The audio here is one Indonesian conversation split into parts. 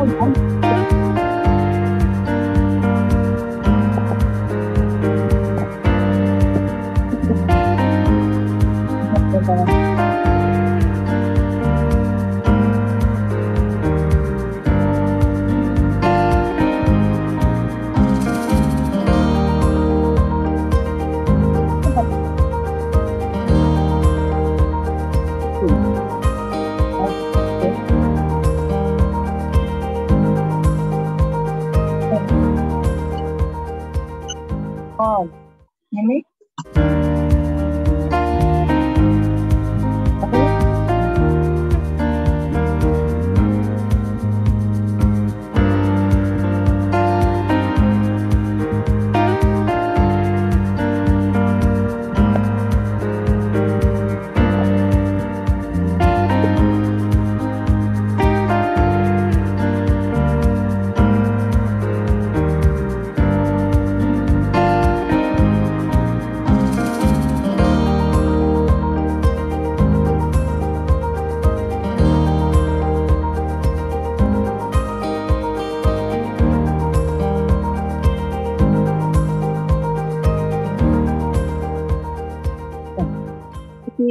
Oh, ini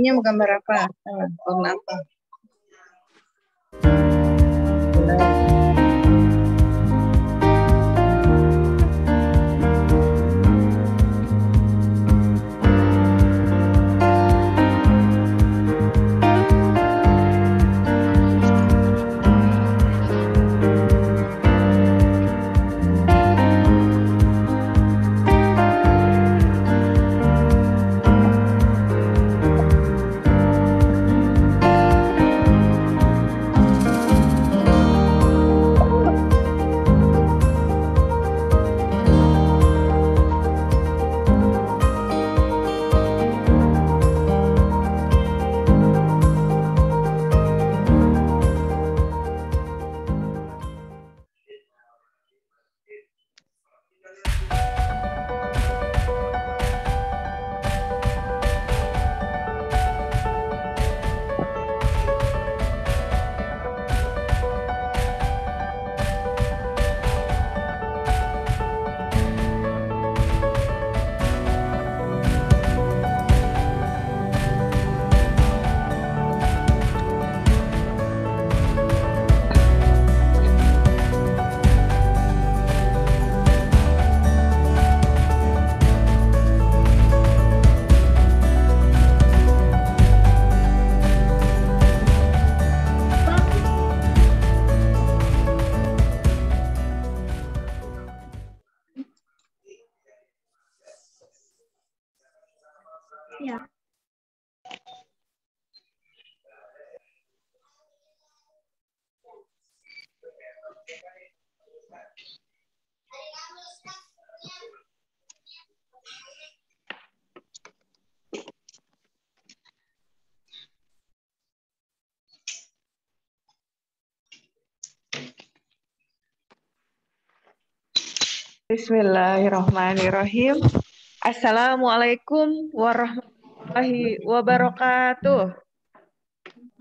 isinya mau gambar apa? Warna apa? Ya. Bismillahirrahmanirrahim. Assalamualaikum warahmatullahi wabarakatuh.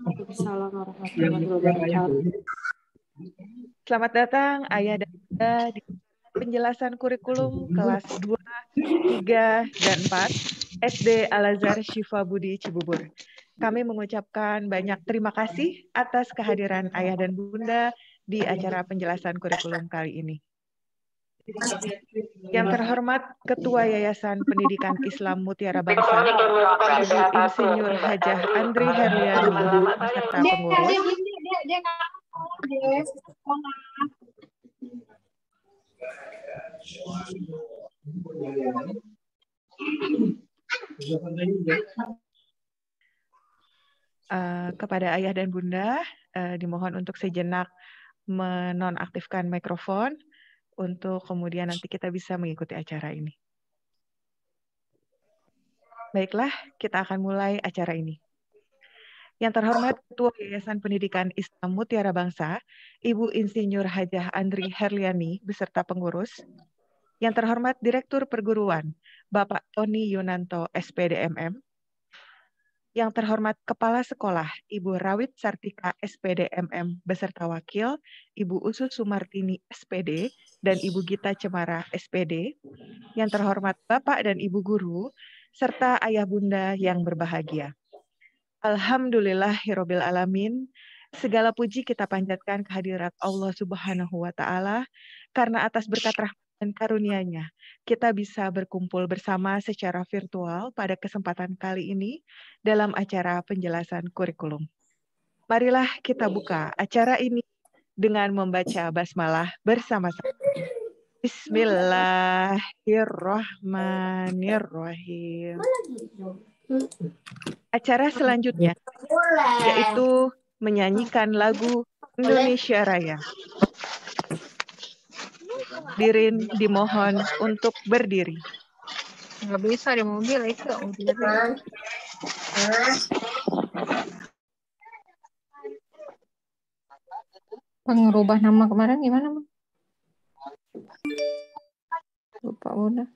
Waalaikumsalam warahmatullahi wabarakatuh. Selamat datang Ayah dan Bunda di penjelasan kurikulum kelas 2, 3, dan 4 SD Al-Azhar Syifa Budi Cibubur. Kami mengucapkan banyak terima kasih atas kehadiran Ayah dan Bunda di acara penjelasan kurikulum kali ini. Yang terhormat Ketua Yayasan Pendidikan Islam Mutiara Bangsa, Ibu Insinyur Hajah Andri Herliani, beserta pengurus. Kepada Ayah dan Bunda, dimohon untuk sejenak menonaktifkan mikrofon, untuk kemudian nanti kita bisa mengikuti acara ini. Baiklah, kita akan mulai acara ini. Yang terhormat Ketua Yayasan Pendidikan Islam Mutiara Bangsa, Ibu Insinyur Hajah Andri Herliani, beserta pengurus. Yang terhormat Direktur Perguruan, Bapak Tony Yunanto, SPDMM. Yang terhormat Kepala Sekolah, Ibu Rawit Sartika SPD MM beserta Wakil, Ibu Usus Sumartini SPD, dan Ibu Gita Cemara SPD. Yang terhormat Bapak dan Ibu Guru, serta Ayah Bunda yang berbahagia. Alhamdulillahirabbil alamin. Segala puji kita panjatkan kehadirat Allah Subhanahu wa taala karena atas berkat rahmat dan karunia-Nya kita bisa berkumpul bersama secara virtual pada kesempatan kali ini dalam acara penjelasan kurikulum. Marilah kita buka acara ini dengan membaca basmalah bersama-sama. Bismillahirrahmanirrahim. Acara selanjutnya yaitu menyanyikan lagu Indonesia Raya. Hadirin dimohon untuk berdiri. Nggak bisa di mobil itu. Pengubah nama kemarin gimana, Bang? Lupa udah.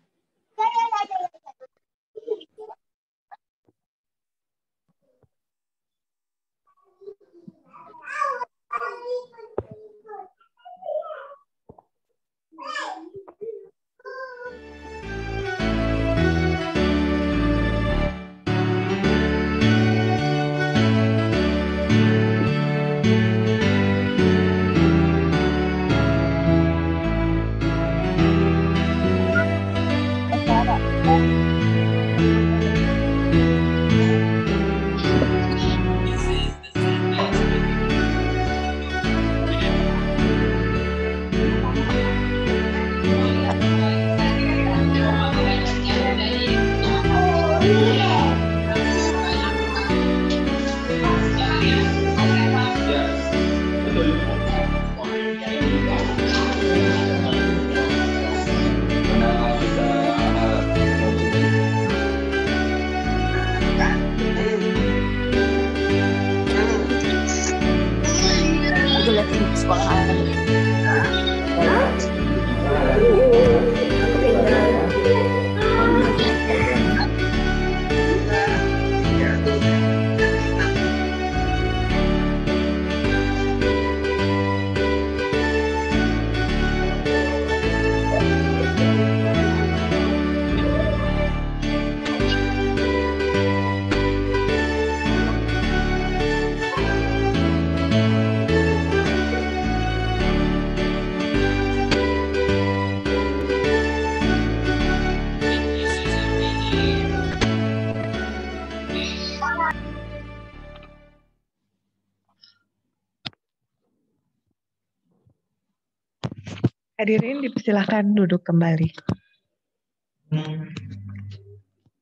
Hadirin dipersilakan duduk kembali.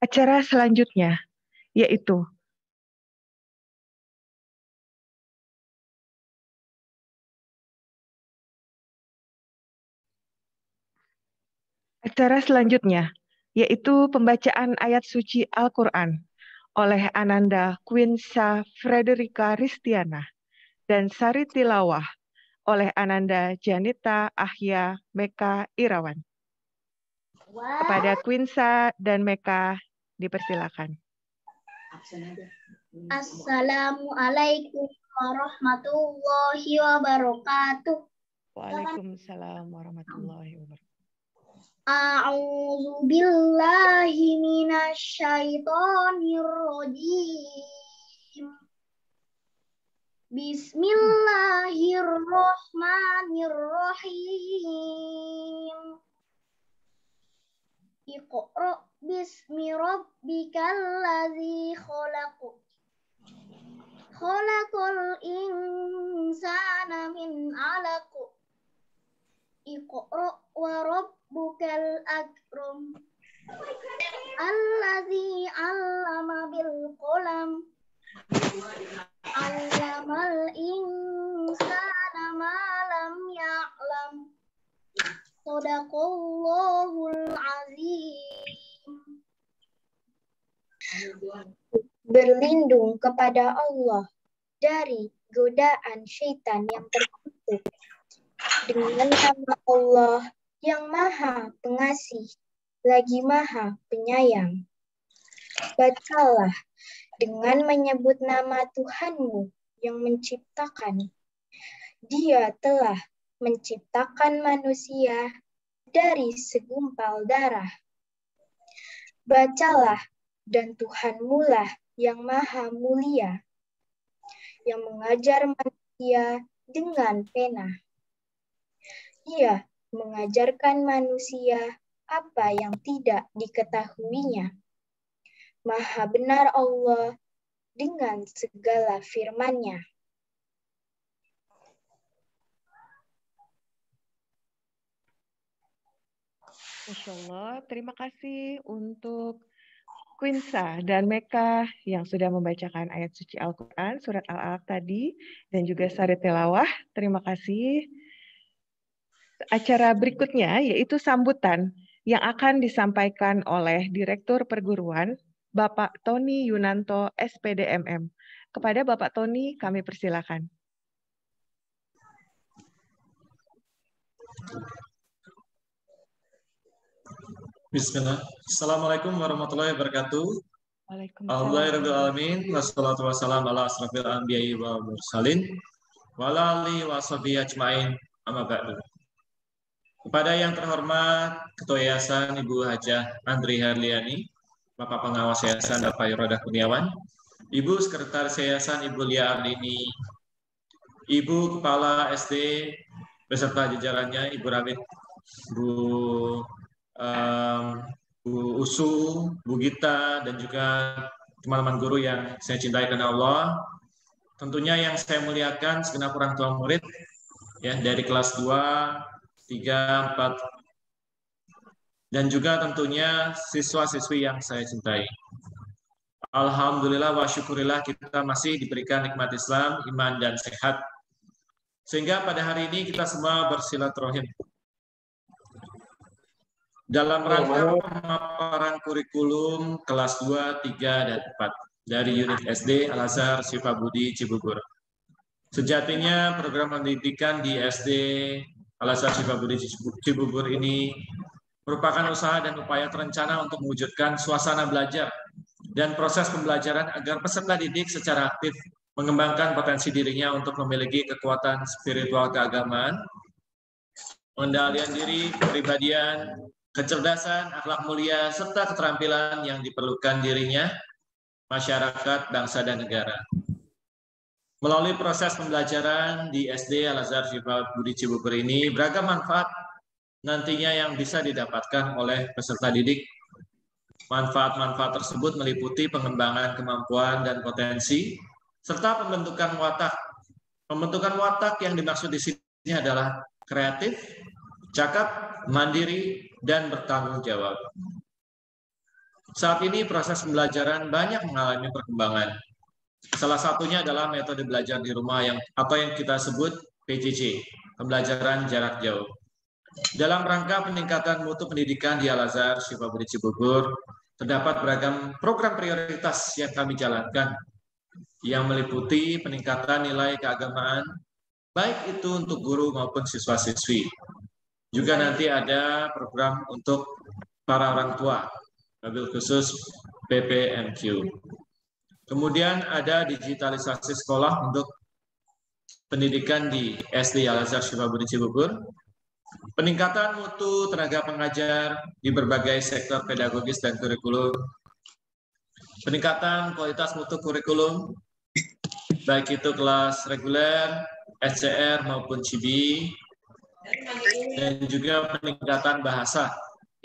Acara selanjutnya yaitu pembacaan ayat suci Al-Quran oleh Ananda Quinsa Frederica Ristiana dan sari tilawah oleh Ananda Janita Ahya Meka Irawan. Kepada Quinsa dan Meka dipersilakan. Assalamualaikum warahmatullahi wabarakatuh. Waalaikumsalam warahmatullahi wabarakatuh. A'udzu billahi minasyaitonir rajim. Bismillahirrahmanirrahim. Iqra bismi rabbikal ladzi khalaq. Khalaqal insana min 'alaq. Iqra wa rabbukal akram. Alladzi 'allama bil qalam. 'Allamal insana ma lam ya'lam. Shadaqallahul azim. Berlindung kepada Allah dari godaan syaitan yang terkutuk. Dengan nama Allah yang Maha Pengasih lagi Maha Penyayang. Bacalah dengan menyebut nama Tuhanmu yang menciptakan. Dia telah menciptakan manusia dari segumpal darah. Bacalah, dan Tuhanmu lah yang maha mulia, yang mengajar manusia dengan pena. Ia mengajarkan manusia apa yang tidak diketahuinya. Maha benar Allah dengan segala firman-Nya. Masya Allah, terima kasih untuk Quinsa dan Meka yang sudah membacakan ayat suci Al-Quran, surat Al-Alaq tadi, dan juga Sari Tilawah. Terima kasih. Acara berikutnya yaitu sambutan yang akan disampaikan oleh Direktur Perguruan, Bapak Tony Yunanto, SPDMM. Kepada Bapak Tony, kami persilakan. Bismillah. Assalamualaikum warahmatullahi wabarakatuh. Waalaikumsalam. Alhamdulillahirrahmanirrahim. Wassalatu wassalamu ala asrafil anbiya'i wa mursalin. Wa ala alihi wa sahbihi ajma'in. Amma ba'du. Kepada yang terhormat Ketua Yayasan Ibu Hajah Andri Harliani, Bapak Pengawas Yayasan Bapak Yorodah Kurniawan, Ibu Sekretaris Yayasan Ibu Lia Ardini, Ibu Kepala SD beserta jajarannya, Ibu Ramit, Bu Usu, Bu Gita, dan juga teman-teman guru yang saya cintai karena Allah. Tentunya yang saya muliakan segenap orang tua murid ya dari kelas 2, 3, 4, dan juga tentunya siswa-siswi yang saya cintai. Alhamdulillah wa syukurillah kita masih diberikan nikmat Islam, iman, dan sehat. Sehingga pada hari ini kita semua bersilaturahim dalam rangka pemaparan kurikulum kelas 2, 3, dan 4 dari unit SD Al-Azhar Syifa Budi Cibubur. Sejatinya program pendidikan di SD Al-Azhar Syifa Budi Cibubur ini merupakan usaha dan upaya terencana untuk mewujudkan suasana belajar dan proses pembelajaran agar peserta didik secara aktif mengembangkan potensi dirinya untuk memiliki kekuatan spiritual keagamaan, pengendalian diri, kepribadian, kecerdasan, akhlak mulia, serta keterampilan yang diperlukan dirinya, masyarakat, bangsa, dan negara. Melalui proses pembelajaran di SD Al-Azhar Syifa Budi Cibubur ini, beragam manfaat nantinya yang bisa didapatkan oleh peserta didik. Manfaat-manfaat tersebut meliputi pengembangan kemampuan dan potensi, serta pembentukan watak. Pembentukan watak yang dimaksud di sini adalah kreatif, cakap, mandiri, dan bertanggung jawab. Saat ini proses pembelajaran banyak mengalami perkembangan. Salah satunya adalah metode belajar di rumah yang kita sebut PJJ, pembelajaran jarak jauh. Dalam rangka peningkatan mutu pendidikan di Al-Azhar Syifa Budi Cibubur, terdapat beragam program prioritas yang kami jalankan yang meliputi peningkatan nilai keagamaan, baik itu untuk guru maupun siswa-siswi. Juga nanti ada program untuk para orang tua, mobil khusus PPMQ. Kemudian ada digitalisasi sekolah untuk pendidikan di SD Al-Azhar Syifa Budi Cibubur, peningkatan mutu tenaga pengajar di berbagai sektor pedagogis dan kurikulum, peningkatan kualitas mutu kurikulum, baik itu kelas reguler, SCR maupun CBI, dan juga peningkatan bahasa,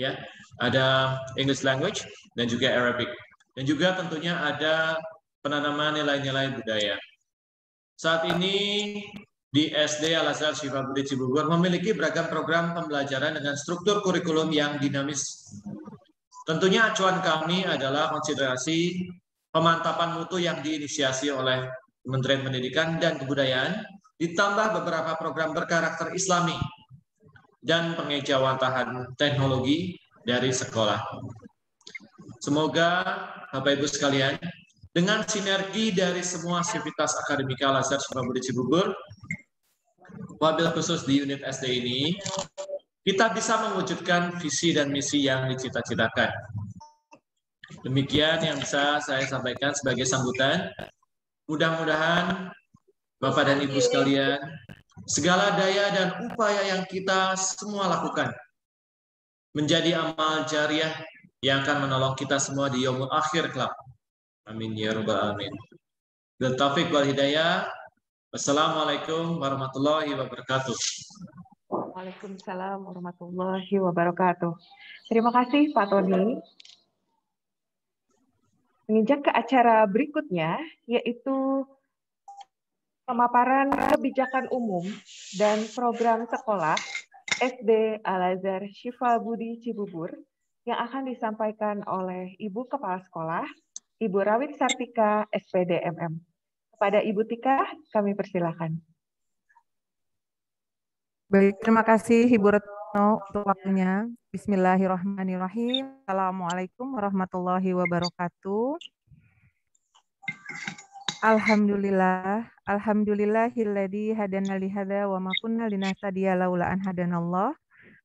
ya, ada English language dan juga Arabic, dan juga tentunya ada penanaman nilai-nilai budaya. Saat ini di SD Al-Azhar Syifa Budi Cibubur memiliki beragam program pembelajaran dengan struktur kurikulum yang dinamis. Tentunya acuan kami adalah konsiderasi pemantapan mutu yang diinisiasi oleh Kementerian Pendidikan dan Kebudayaan, ditambah beberapa program berkarakter Islami dan pengejawantahan teknologi dari sekolah. Semoga Bapak Ibu sekalian, dengan sinergi dari semua sivitas akademika Al-Azhar Syifa Budi Cibubur, wabil khusus di unit SD ini, kita bisa mewujudkan visi dan misi yang dicita-citakan. Demikian yang bisa saya sampaikan sebagai sambutan. Mudah-mudahan Bapak dan Ibu sekalian, segala daya dan upaya yang kita semua lakukan menjadi amal jariah yang akan menolong kita semua di yaumul akhir kelak. Amin ya rabbal alamin. Bil taufiq wal hidayah. Wassalamualaikum warahmatullahi wabarakatuh. Waalaikumsalam warahmatullahi wabarakatuh. Terima kasih Pak Tony. Menginjak ke acara berikutnya, yaitu pemaparan kebijakan umum dan program sekolah SD Al-Azhar Syifa Budi Cibubur yang akan disampaikan oleh Ibu Kepala Sekolah, Ibu Rawit Sartika, SPD MM. Kepada Ibu Tika, kami persilakan. Baik, terima kasih Ibu Retno untuk waktunya. Bismillahirrahmanirrahim. Assalamualaikum warahmatullahi wabarakatuh. Alhamdulillahilladzi hadana li hadza wa ma kunna linahtadiya laula an hadanallah.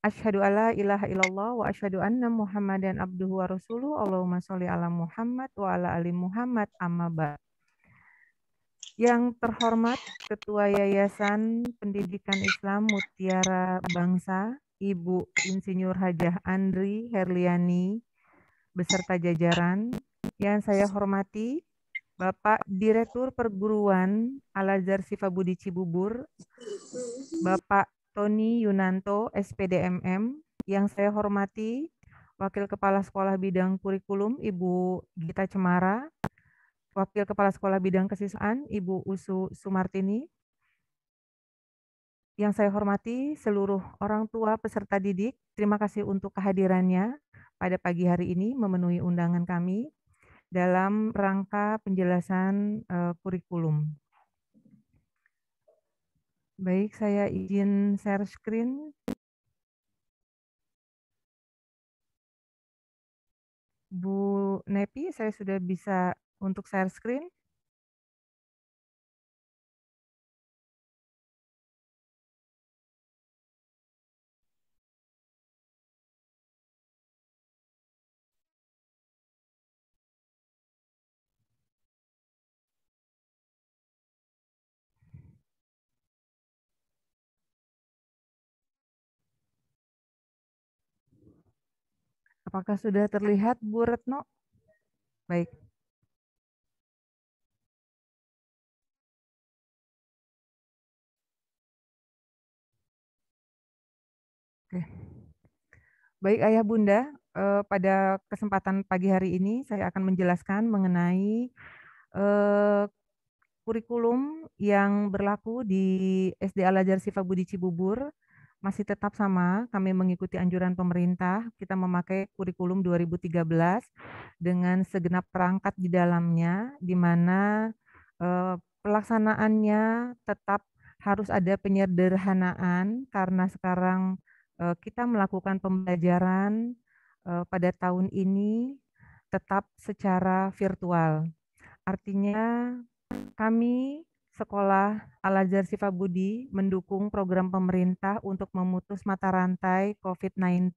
Asyhadu alla ilaha illallah wa asyhadu anna Muhammadan abduhu wa rasuluh. Allahumma sholli ala Muhammad wa ala ali Muhammad amma ba'd. Yang terhormat Ketua Yayasan Pendidikan Islam Mutiara Bangsa, Ibu Insinyur Hajah Andri Herliani, beserta jajaran. Yang saya hormati Bapak Direktur Perguruan Al-Azhar Syifa Budi Cibubur, Bapak Tony Yunanto, SPD MM. Yang saya hormati Wakil Kepala Sekolah Bidang Kurikulum, Ibu Gita Cemara, Wakil Kepala Sekolah Bidang Kesiswaan, Ibu Usu Sumartini. Yang saya hormati seluruh orang tua peserta didik, terima kasih untuk kehadirannya pada pagi hari ini memenuhi undangan kami dalam rangka penjelasan kurikulum. Baik, saya izin share screen. Bu Nepi, saya sudah bisa untuk share screen. Apakah sudah terlihat, Bu Retno? Baik. Oke. Baik Ayah Bunda, pada kesempatan pagi hari ini saya akan menjelaskan mengenai kurikulum yang berlaku di SD Al-Azhar Syifa Budi Cibubur. Masih tetap sama, kami mengikuti anjuran pemerintah, kita memakai kurikulum 2013 dengan segenap perangkat di dalamnya, di mana pelaksanaannya tetap harus ada penyederhanaan karena sekarang kita melakukan pembelajaran pada tahun ini tetap secara virtual. Artinya kami Sekolah Al-Azhar Syifa Budi mendukung program pemerintah untuk memutus mata rantai COVID-19.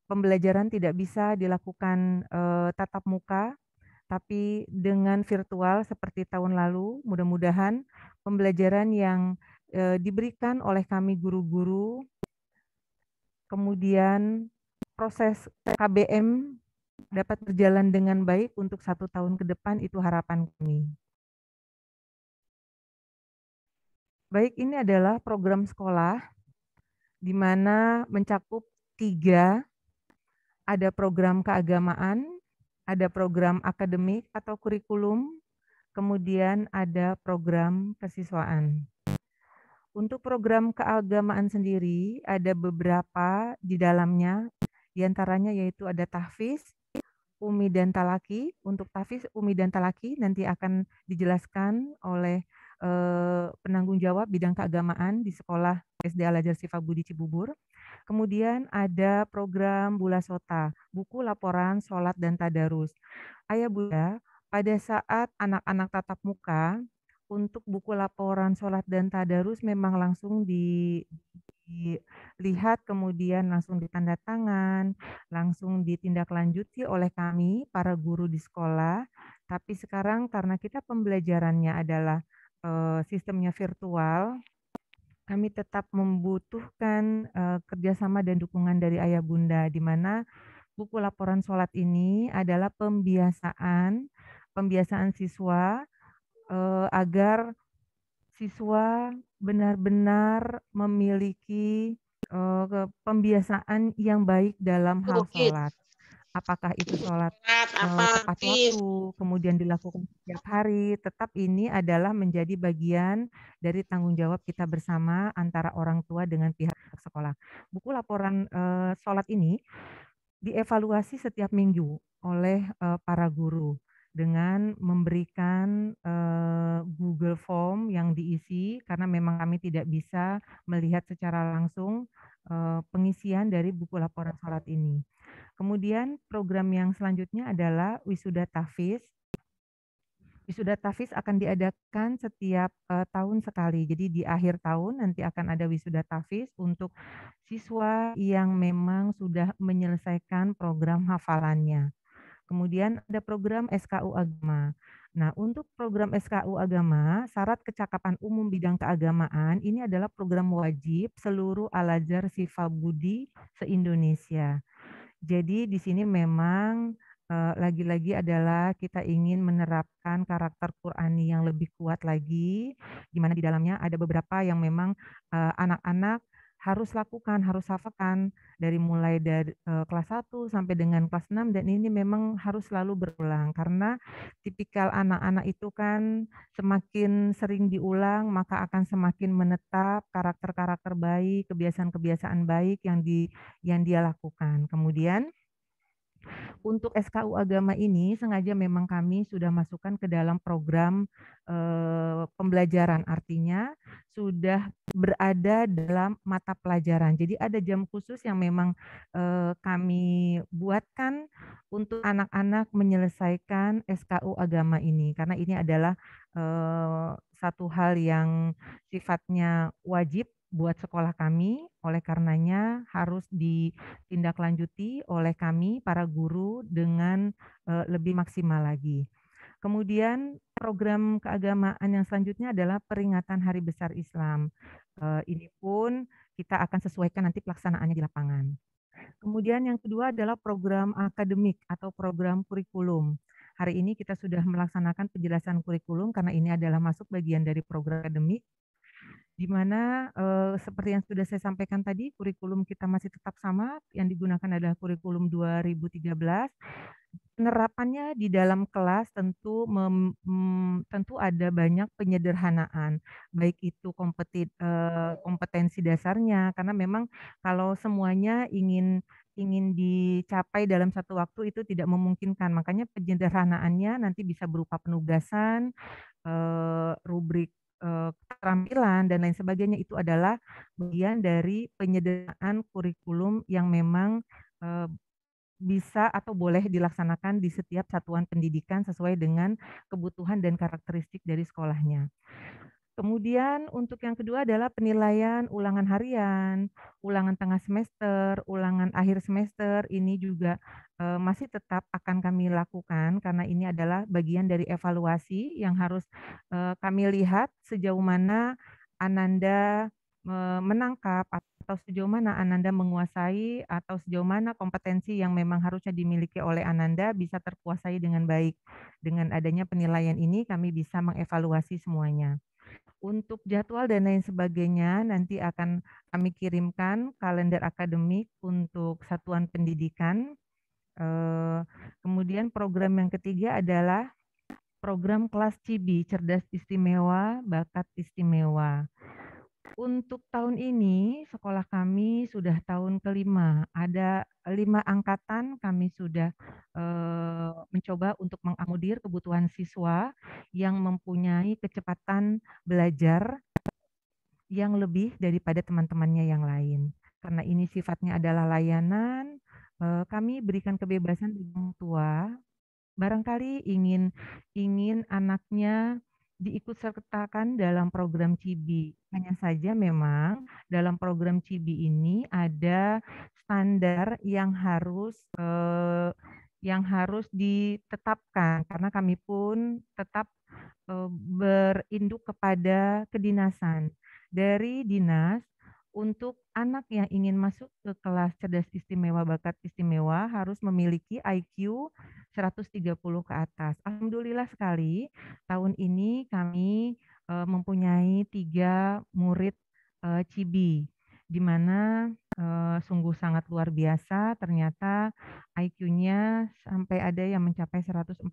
Pembelajaran tidak bisa dilakukan tatap muka, tapi dengan virtual seperti tahun lalu. Mudah-mudahan pembelajaran yang diberikan oleh kami guru-guru, kemudian proses KBM dapat berjalan dengan baik untuk 1 tahun ke depan, itu harapan kami. Baik, ini adalah program sekolah di mana mencakup 3, ada program keagamaan, ada program akademik atau kurikulum, kemudian ada program kesiswaan. Untuk program keagamaan sendiri ada beberapa di dalamnya, diantaranya yaitu ada tahfiz, umi dan talaki. Untuk tahfiz, umi dan talaki nanti akan dijelaskan oleh penanggung jawab bidang keagamaan di sekolah SD Al-Azhar Syifa Budi Cibubur. Kemudian ada program Bulasota, buku laporan sholat dan tadarus. Ayah Bunda, pada saat anak-anak tatap muka, untuk buku laporan sholat dan tadarus memang langsung lihat kemudian langsung ditanda tangan, langsung ditindaklanjuti oleh kami para guru di sekolah. Tapi sekarang karena kita pembelajarannya adalah sistemnya virtual, kami tetap membutuhkan kerjasama dan dukungan dari ayah bunda, di mana buku laporan sholat ini adalah pembiasaan siswa agar siswa benar-benar memiliki pembiasaan yang baik dalam hal sholat. Apakah itu sholat tepat waktu, kemudian dilakukan setiap hari, tetap ini adalah menjadi bagian dari tanggung jawab kita bersama antara orang tua dengan pihak sekolah. Buku laporan sholat ini dievaluasi setiap minggu oleh para guru dengan memberikan Google Form yang diisi karena memang kami tidak bisa melihat secara langsung pengisian dari buku laporan sholat ini. Kemudian program yang selanjutnya adalah wisuda tahfiz. Wisuda tahfiz akan diadakan setiap tahun sekali. Jadi di akhir tahun nanti akan ada wisuda tahfiz untuk siswa yang memang sudah menyelesaikan program hafalannya. Kemudian ada program SKU Agama. Nah, untuk program SKU Agama, syarat kecakapan umum bidang keagamaan ini adalah program wajib seluruh Al-Azhar Sifabudi se-Indonesia. Jadi di sini memang lagi-lagi adalah kita ingin menerapkan karakter Qur'ani yang lebih kuat lagi, di mana di dalamnya ada beberapa yang memang anak-anak harus lakukan, harus hafalkan dari mulai dari kelas 1 sampai dengan kelas 6 dan ini memang harus selalu berulang karena tipikal anak-anak itu kan semakin sering diulang maka akan semakin menetap karakter-karakter baik, kebiasaan-kebiasaan baik yang dia lakukan. Kemudian untuk SKU Agama ini sengaja memang kami sudah masukkan ke dalam program pembelajaran, artinya sudah berada dalam mata pelajaran. Jadi ada jam khusus yang memang kami buatkan untuk anak-anak menyelesaikan SKU Agama ini, karena ini adalah satu hal yang sifatnya wajib buat sekolah kami, oleh karenanya harus ditindaklanjuti oleh kami para guru dengan lebih maksimal lagi. Kemudian program keagamaan yang selanjutnya adalah peringatan Hari Besar Islam. Ini pun kita akan sesuaikan nanti pelaksanaannya di lapangan. Kemudian yang kedua adalah program akademik atau program kurikulum. Hari ini kita sudah melaksanakan penjelasan kurikulum karena ini adalah masuk bagian dari program akademik, di mana seperti yang sudah saya sampaikan tadi, kurikulum kita masih tetap sama, yang digunakan adalah kurikulum 2013. Penerapannya di dalam kelas tentu ada banyak penyederhanaan, baik itu kompetensi dasarnya, karena memang kalau semuanya ingin dicapai dalam satu waktu itu tidak memungkinkan, makanya penyederhanaannya nanti bisa berupa penugasan, rubrik keterampilan dan lain sebagainya. Itu adalah bagian dari penyederhanaan kurikulum yang memang bisa atau boleh dilaksanakan di setiap satuan pendidikan sesuai dengan kebutuhan dan karakteristik dari sekolahnya. Kemudian untuk yang kedua adalah penilaian ulangan harian, ulangan tengah semester, ulangan akhir semester. Ini juga masih tetap akan kami lakukan karena ini adalah bagian dari evaluasi yang harus kami lihat sejauh mana Ananda menangkap atau sejauh mana Ananda menguasai atau sejauh mana kompetensi yang memang harusnya dimiliki oleh Ananda bisa terkuasai dengan baik. Dengan adanya penilaian ini kami bisa mengevaluasi semuanya. Untuk jadwal dan lain sebagainya nanti akan kami kirimkan kalender akademik untuk satuan pendidikan. Kemudian program yang ketiga adalah program kelas CIBI, Cerdas Istimewa, Bakat Istimewa. Untuk tahun ini sekolah kami sudah tahun kelima, ada 5 angkatan kami sudah mencoba untuk mengakomodir kebutuhan siswa yang mempunyai kecepatan belajar yang lebih daripada teman-temannya yang lain. Karena ini sifatnya adalah layanan, kami berikan kebebasan bagi orang tua, barangkali ingin anaknya diikutsertakan dalam program CIBI. Hanya saja memang dalam program CIBI ini ada standar yang harus ditetapkan karena kami pun tetap berinduk kepada kedinasan. Dari dinas, untuk anak yang ingin masuk ke kelas cerdas istimewa bakat istimewa harus memiliki IQ 130 ke atas. Alhamdulillah sekali, tahun ini kami mempunyai 3 murid CIBI, di mana sungguh sangat luar biasa, ternyata IQ-nya sampai ada yang mencapai 145.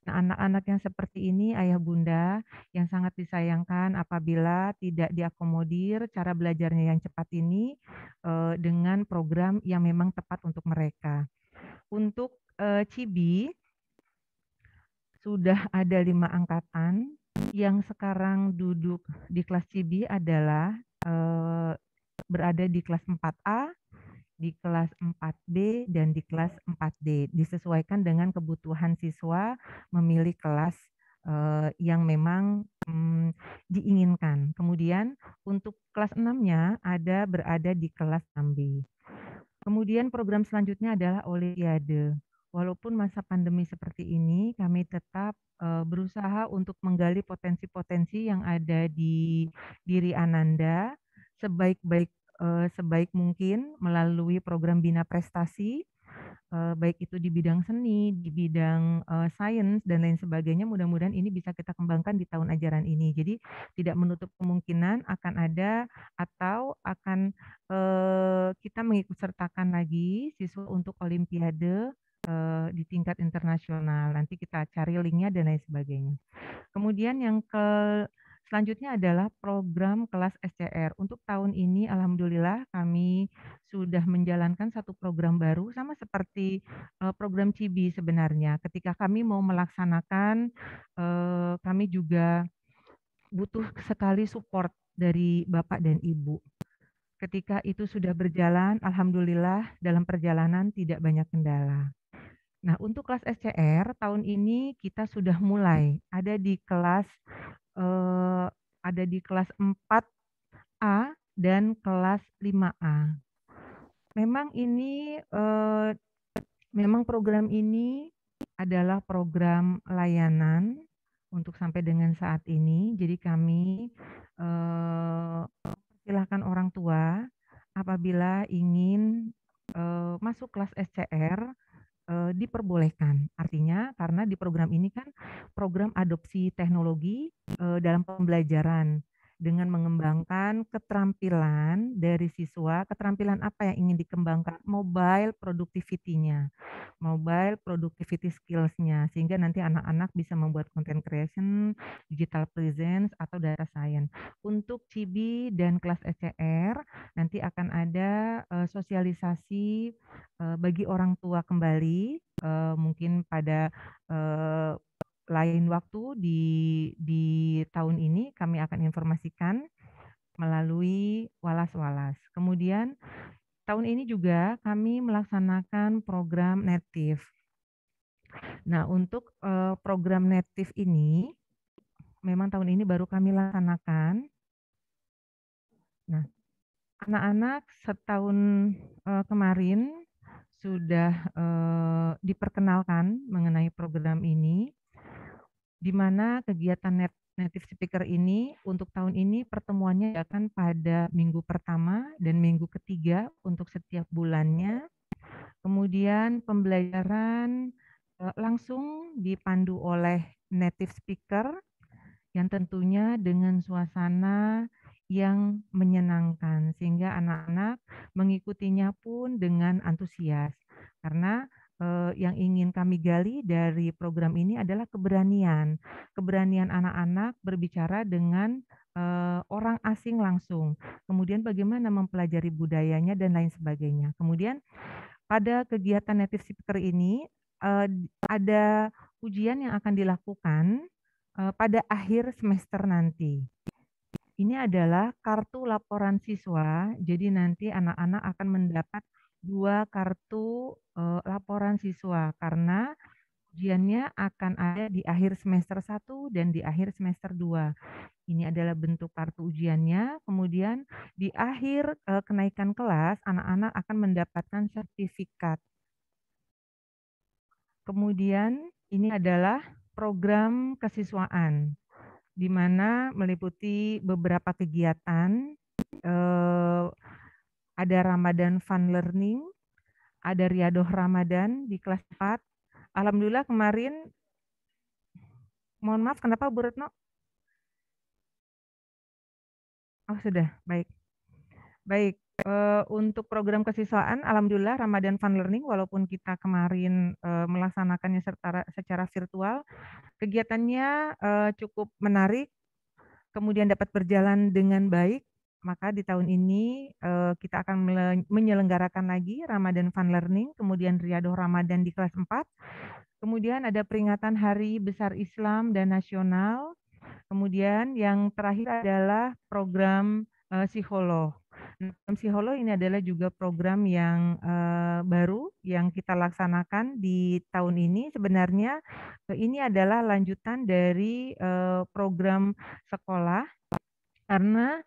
Nah, anak-anak yang seperti ini, ayah bunda, yang sangat disayangkan apabila tidak diakomodir cara belajarnya yang cepat ini dengan program yang memang tepat untuk mereka. Untuk CIBI, sudah ada 5 angkatan yang sekarang duduk di kelas CIBI adalah berada di kelas 4A, di kelas 4B, dan di kelas 4D. Disesuaikan dengan kebutuhan siswa memilih kelas yang memang diinginkan. Kemudian untuk kelas 6-nya berada di kelas 6B. Kemudian program selanjutnya adalah Olimpiade. Walaupun masa pandemi seperti ini, kami tetap berusaha untuk menggali potensi-potensi yang ada di diri Ananda sebaik mungkin melalui program Bina Prestasi, baik itu di bidang seni, di bidang sains, dan lain sebagainya. Mudah-mudahan ini bisa kita kembangkan di tahun ajaran ini. Jadi tidak menutup kemungkinan akan ada atau akan kita mengikutsertakan lagi siswa untuk Olimpiade di tingkat internasional. Nanti kita cari linknya dan lain sebagainya. Kemudian yang selanjutnya adalah program kelas SCR. Untuk tahun ini alhamdulillah kami sudah menjalankan satu program baru sama seperti program CIBI sebenarnya. Ketika kami mau melaksanakan, kami juga butuh sekali support dari Bapak dan Ibu. Ketika itu sudah berjalan, alhamdulillah dalam perjalanan tidak banyak kendala. Nah, untuk kelas SCR tahun ini kita sudah mulai ada di kelas 4A dan kelas 5A. Memang ini memang program ini adalah program layanan untuk sampai dengan saat ini. Jadi kami silakan orang tua apabila ingin masuk kelas SCR diperbolehkan. Artinya karena di program ini kan program adopsi teknologi dalam pembelajaran dengan mengembangkan keterampilan dari siswa, keterampilan apa yang ingin dikembangkan, mobile productivity-nya, mobile productivity skills-nya, sehingga nanti anak-anak bisa membuat content creation, digital presence, atau data science. Untuk CIBI dan kelas SCR, nanti akan ada sosialisasi bagi orang tua kembali, mungkin pada lain waktu di tahun ini kami akan informasikan melalui walas-walas. Kemudian tahun ini juga kami melaksanakan program native. Nah, untuk program native ini memang tahun ini baru kami laksanakan. Nah, anak-anak setahun kemarin sudah diperkenalkan mengenai program ini, di mana kegiatan native speaker ini untuk tahun ini pertemuannya akan pada minggu pertama dan minggu ketiga untuk setiap bulannya. Kemudian pembelajaran langsung dipandu oleh native speaker yang tentunya dengan suasana yang menyenangkan sehingga anak-anak mengikutinya pun dengan antusias. Karena yang ingin kami gali dari program ini adalah keberanian anak-anak berbicara dengan orang asing langsung. Kemudian bagaimana mempelajari budayanya dan lain sebagainya. Kemudian pada kegiatan native speaker ini ada ujian yang akan dilakukan pada akhir semester nanti. Ini adalah kartu laporan siswa. Jadi nanti anak-anak akan mendapat 2 kartu laporan siswa karena ujiannya akan ada di akhir semester 1 dan di akhir semester 2. Ini adalah bentuk kartu ujiannya, kemudian di akhir kenaikan kelas, anak-anak akan mendapatkan sertifikat. Kemudian ini adalah program kesiswaan, di mana meliputi beberapa kegiatan, ada Ramadan Fun Learning, ada Riyadoh Ramadan di kelas 4. Alhamdulillah kemarin, mohon maaf kenapa Bu Retno? Oh sudah, baik. Baik, untuk program kesiswaan, alhamdulillah Ramadan Fun Learning, walaupun kita kemarin melaksanakannya secara virtual, kegiatannya cukup menarik, kemudian dapat berjalan dengan baik. Maka di tahun ini kita akan menyelenggarakan lagi Ramadan Fun Learning, kemudian Riyadoh Ramadan di kelas 4. Kemudian ada peringatan Hari Besar Islam dan Nasional. Kemudian yang terakhir adalah program psikolog. Program psikolog ini adalah juga program yang baru yang kita laksanakan di tahun ini. Sebenarnya ini adalah lanjutan dari program sekolah, karena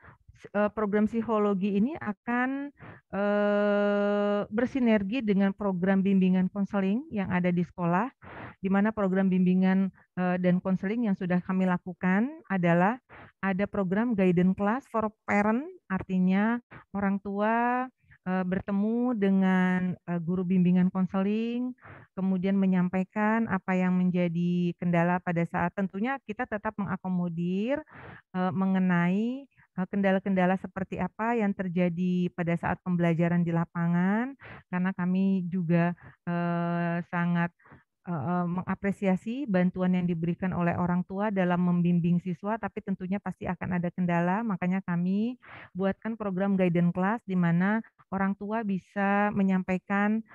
program psikologi ini akan bersinergi dengan program bimbingan konseling yang ada di sekolah, di mana program bimbingan dan konseling yang sudah kami lakukan adalah ada program guidance class for parent, artinya orang tua bertemu dengan guru bimbingan konseling, kemudian menyampaikan apa yang menjadi kendala pada saat, tentunya kita tetap mengakomodir mengenai kendala-kendala seperti apa yang terjadi pada saat pembelajaran di lapangan, karena kami juga sangat mengapresiasi bantuan yang diberikan oleh orang tua dalam membimbing siswa, tapi tentunya pasti akan ada kendala, makanya kami buatkan program guidance class di mana orang tua bisa menyampaikan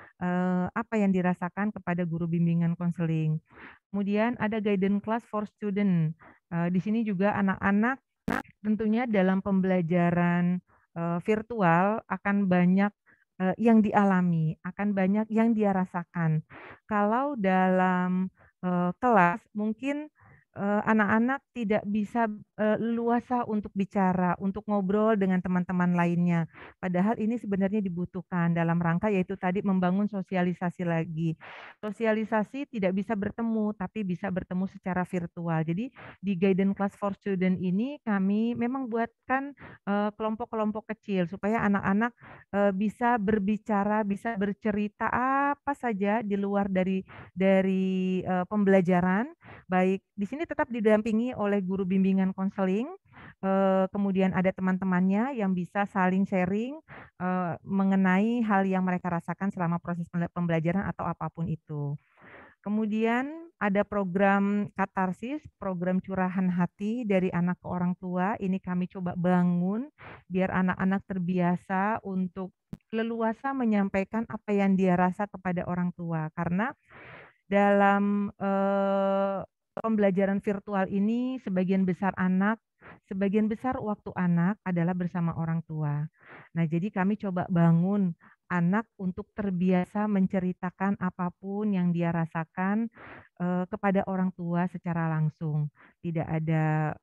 apa yang dirasakan kepada guru bimbingan konseling. Kemudian ada guidance class for student. Di sini juga anak-anak tentunya dalam pembelajaran virtual akan banyak yang dialami, akan banyak yang dia rasakan. Kalau dalam kelas mungkin anak-anak tidak bisa leluasa untuk bicara, untuk ngobrol dengan teman-teman lainnya. Padahal ini sebenarnya dibutuhkan dalam rangka yaitu tadi membangun sosialisasi lagi. Sosialisasi tidak bisa bertemu, tapi bisa bertemu secara virtual. Jadi di Guidance Class for Student ini kami memang buatkan kelompok-kelompok kecil supaya anak-anak bisa berbicara, bisa bercerita apa saja di luar dari pembelajaran. Baik, di sini tetap didampingi oleh guru bimbingan konseling, kemudian ada teman-temannya yang bisa saling sharing mengenai hal yang mereka rasakan selama proses pembelajaran atau apapun itu. Kemudian ada program katarsis, program curahan hati dari anak ke orang tua. Ini kami coba bangun biar anak-anak terbiasa untuk leluasa menyampaikan apa yang dia rasa kepada orang tua. Karena dalam pembelajaran virtual ini sebagian besar waktu anak adalah bersama orang tua. Nah, jadi kami coba bangun anak untuk terbiasa menceritakan apapun yang dia rasakan kepada orang tua secara langsung. Tidak ada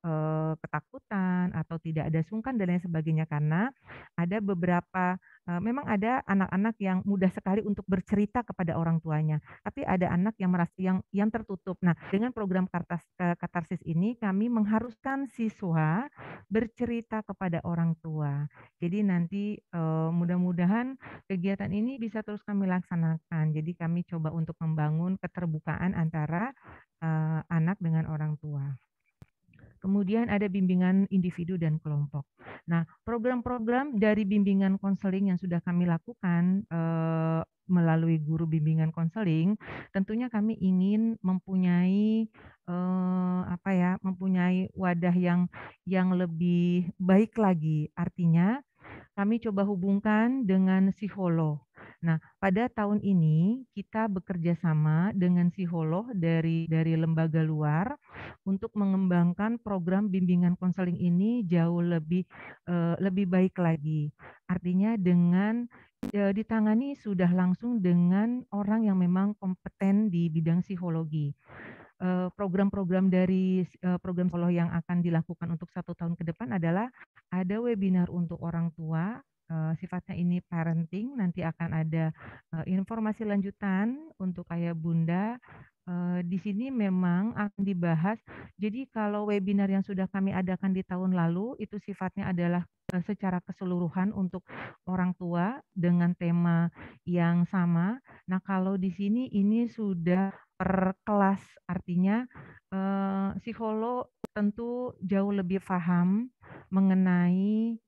ketakutan atau tidak ada sungkan dan lain sebagainya, karena ada beberapa memang ada anak-anak yang mudah sekali untuk bercerita kepada orang tuanya, tapi ada anak yang merasa yang tertutup. Nah, dengan program katarsis ini kami mengharuskan siswa bercerita kepada orang tua. Jadi nanti mudah-mudahan kegiatan ini bisa terus kami laksanakan. Jadi kami coba untuk membangun keterbukaan antara anak dengan orang tua. Kemudian ada bimbingan individu dan kelompok. Nah, program-program dari bimbingan konseling yang sudah kami lakukan melalui guru bimbingan konseling, tentunya kami ingin mempunyai mempunyai wadah yang lebih baik lagi. Artinya kami coba hubungkan dengan psikolog. Nah, pada tahun ini kita bekerja sama dengan psikolog dari lembaga luar untuk mengembangkan program bimbingan konseling ini jauh lebih baik lagi. Artinya dengan ditangani sudah langsung dengan orang yang memang kompeten di bidang psikologi. Program-program dari program psikolog yang akan dilakukan untuk 1 tahun ke depan adalah ada webinar untuk orang tua, sifatnya ini parenting, nanti akan ada informasi lanjutan untuk ayah bunda. Di sini memang akan dibahas, jadi kalau webinar yang sudah kami adakan di tahun lalu itu sifatnya adalah secara keseluruhan untuk orang tua dengan tema yang sama. Nah, kalau di sini ini sudah per kelas, artinya psikolog tentu jauh lebih paham mengenai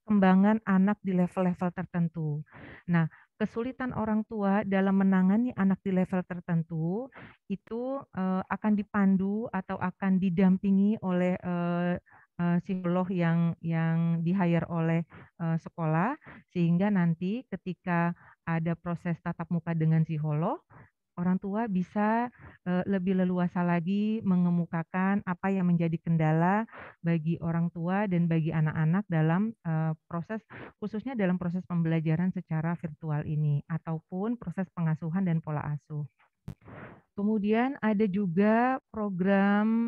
perkembangan anak di level-level tertentu. Nah, kesulitan orang tua dalam menangani anak di level tertentu itu akan dipandu atau akan didampingi oleh psikolog yang di-hire oleh sekolah, sehingga nanti ketika ada proses tatap muka dengan psikolog, orang tua bisa lebih leluasa lagi mengemukakan apa yang menjadi kendala bagi orang tua dan bagi anak-anak dalam proses, khususnya dalam proses pembelajaran secara virtual ini ataupun proses pengasuhan dan pola asuh. Kemudian ada juga program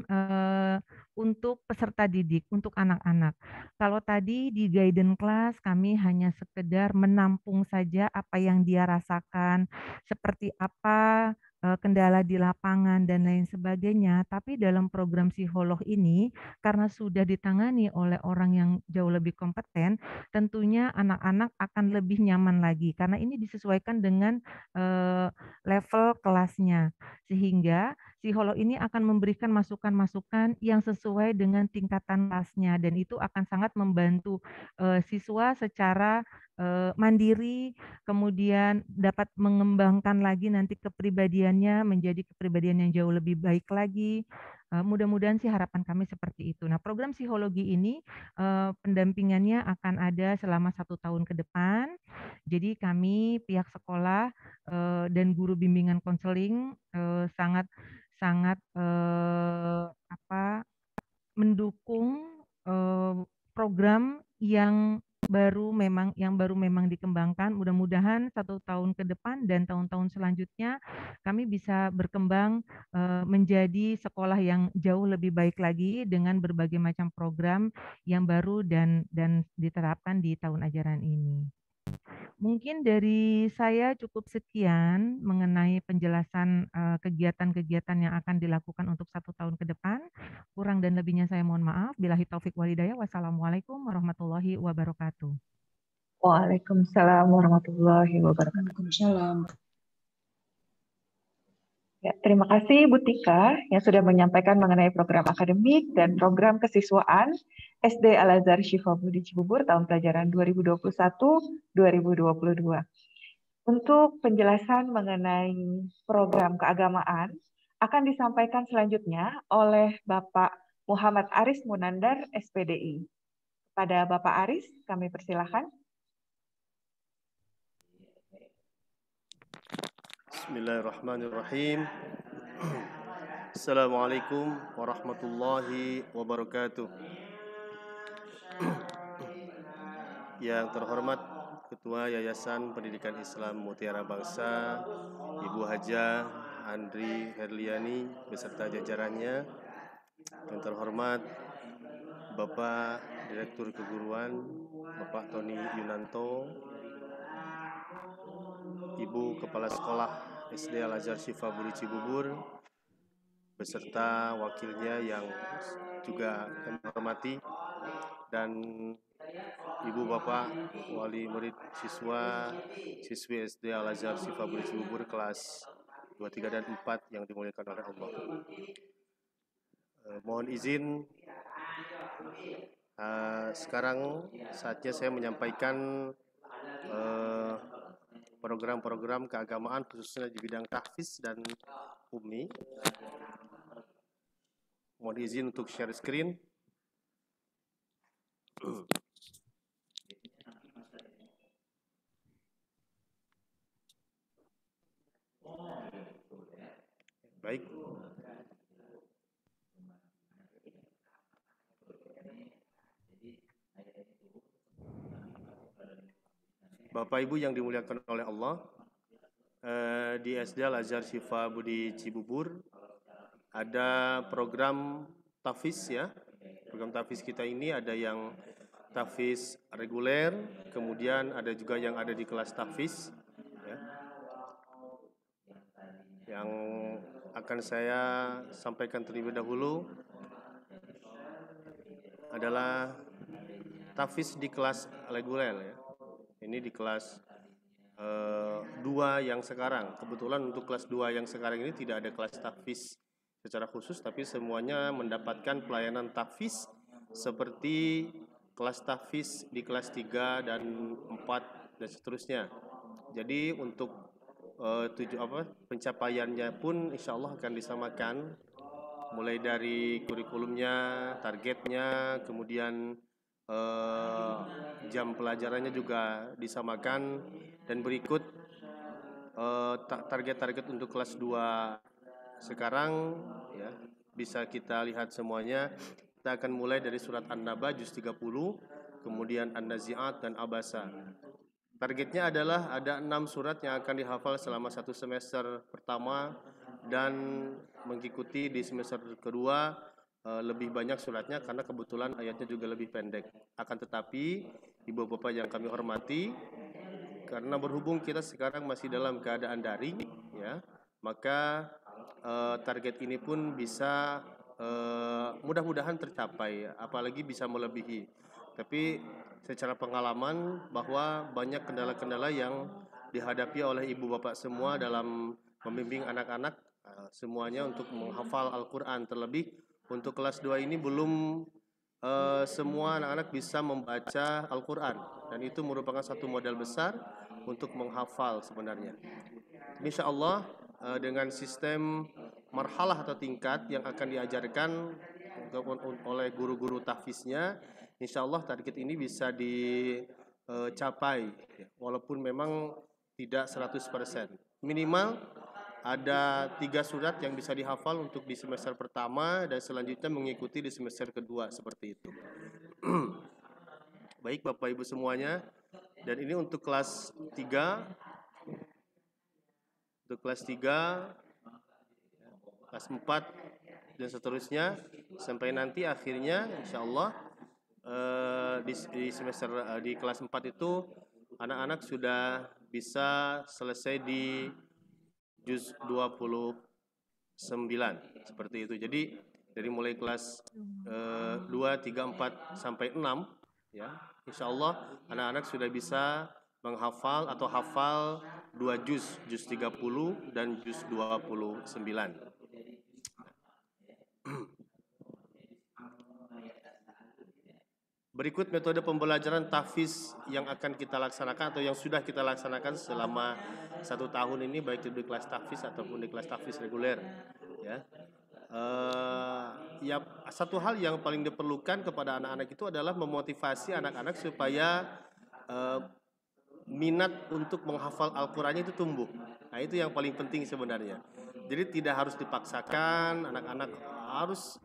untuk peserta didik, untuk anak-anak. Kalau tadi di guidance class kami hanya sekedar menampung saja apa yang dia rasakan, seperti apa kendala di lapangan dan lain sebagainya. Tapi dalam program psikolog ini, karena sudah ditangani oleh orang yang jauh lebih kompeten, tentunya anak-anak akan lebih nyaman lagi karena ini disesuaikan dengan level kelasnya. Sehingga psikolog ini akan memberikan masukan-masukan yang sesuai dengan tingkatan kelasnya dan itu akan sangat membantu siswa secara mandiri, kemudian dapat mengembangkan lagi nanti kepribadiannya menjadi kepribadian yang jauh lebih baik lagi. Mudah-mudahan sih harapan kami seperti itu. Nah, program psikologi ini pendampingannya akan ada selama 1 tahun ke depan. Jadi kami pihak sekolah dan guru bimbingan konseling sangat mendukung program yang baru memang dikembangkan. Mudah-mudahan 1 tahun ke depan dan tahun-tahun selanjutnya kami bisa berkembang menjadi sekolah yang jauh lebih baik lagi dengan berbagai macam program yang baru dan diterapkan di tahun ajaran ini. Mungkin dari saya cukup sekian mengenai penjelasan kegiatan-kegiatan yang akan dilakukan untuk 1 tahun ke depan. Kurang dan lebihnya saya mohon maaf. Billahi taufik walhidayah. Wassalamualaikum warahmatullahi wabarakatuh. Waalaikumsalam warahmatullahi wabarakatuh. Waalaikumsalam. Ya, terima kasih Bu Tika yang sudah menyampaikan mengenai program akademik dan program kesiswaan SD Al-Azhar Syifa Budi Cibubur tahun pelajaran 2021-2022. Untuk penjelasan mengenai program keagamaan akan disampaikan selanjutnya oleh Bapak Muhammad Aris Munandar, SPDI. Kepada Bapak Aris, kami persilahkan. Bismillahirrahmanirrahim. Assalamualaikum warahmatullahi wabarakatuh. Yang terhormat Ketua Yayasan Pendidikan Islam Mutiara Bangsa, Ibu Haja Andri Herliani beserta jajarannya. Yang terhormat Bapak Direktur Keguruan, Bapak Tony Yunanto, Ibu Kepala Sekolah SD Al-Azhar Syifa Budi Cibubur, beserta wakilnya yang juga kami hormati, dan Ibu Bapak Wali Murid Siswi SD Al-Azhar Syifa Budi Cibubur kelas 2, 3, dan 4 yang dimuliakan oleh Allah. Mohon izin, sekarang saatnya saya menyampaikan program-program keagamaan khususnya di bidang tahfiz dan ummi. Mohon izin untuk share screen. Baik. Bapak Ibu yang dimuliakan oleh Allah, di SD Al-Azhar Syifa Budi Cibubur ada program tahfiz ya. Program tahfiz kita ini ada yang tahfiz reguler, kemudian ada juga yang ada di kelas tahfiz ya. Yang akan saya sampaikan terlebih dahulu adalah tahfiz di kelas reguler ya. Ini di kelas 2 yang sekarang. Kebetulan untuk kelas 2 yang sekarang ini tidak ada kelas tahfiz secara khusus, tapi semuanya mendapatkan pelayanan tahfiz seperti kelas tahfiz di kelas 3 dan 4 dan seterusnya. Jadi untuk pencapaiannya pun insya Allah akan disamakan, mulai dari kurikulumnya, targetnya, kemudian jam pelajarannya juga disamakan, dan berikut target-target untuk kelas 2 sekarang ya, bisa kita lihat semuanya. Kita akan mulai dari surat An-Naba juz 30, kemudian An-Nazi'at dan Abasa. Targetnya adalah ada 6 surat yang akan dihafal selama 1 semester pertama, dan mengikuti di semester kedua lebih banyak suratnya karena kebetulan ayatnya juga lebih pendek. Akan tetapi ibu bapak yang kami hormati, karena berhubung kita sekarang masih dalam keadaan daring ya, maka target ini pun bisa mudah-mudahan tercapai, apalagi bisa melebihi. Tapi secara pengalaman bahwa banyak kendala-kendala yang dihadapi oleh ibu bapak semua dalam membimbing anak-anak semuanya untuk menghafal Al-Quran. Terlebih untuk kelas 2 ini belum semua anak-anak bisa membaca Al-Quran, dan itu merupakan satu modal besar untuk menghafal sebenarnya. Insya Allah dengan sistem marhalah atau tingkat yang akan diajarkan oleh guru-guru tahfiznya, insya Allah target ini bisa dicapai, walaupun memang tidak 100%. Minimal ada 3 surat yang bisa dihafal untuk di semester pertama, dan selanjutnya mengikuti di semester kedua, seperti itu. Baik Bapak Ibu semuanya, dan ini untuk kelas 3. Untuk kelas 3, kelas 4 dan seterusnya, sampai nanti akhirnya insya Allah di semester di kelas 4 itu anak-anak sudah bisa selesai di juz 29 seperti itu. Jadi dari mulai kelas 2, 3, 4 sampai 6 ya, insya Allah anak-anak sudah bisa menghafal atau hafal 2 juz 30 dan juz 29. Berikut metode pembelajaran tahfiz yang akan kita laksanakan atau yang sudah kita laksanakan selama 1 tahun ini, baik di kelas tahfiz ataupun di kelas tahfiz reguler. Ya, ya, satu hal yang paling diperlukan kepada anak-anak itu adalah memotivasi anak-anak supaya minat untuk menghafal Al-Qurannya itu tumbuh. Nah, itu yang paling penting sebenarnya. Jadi tidak harus dipaksakan anak-anak harus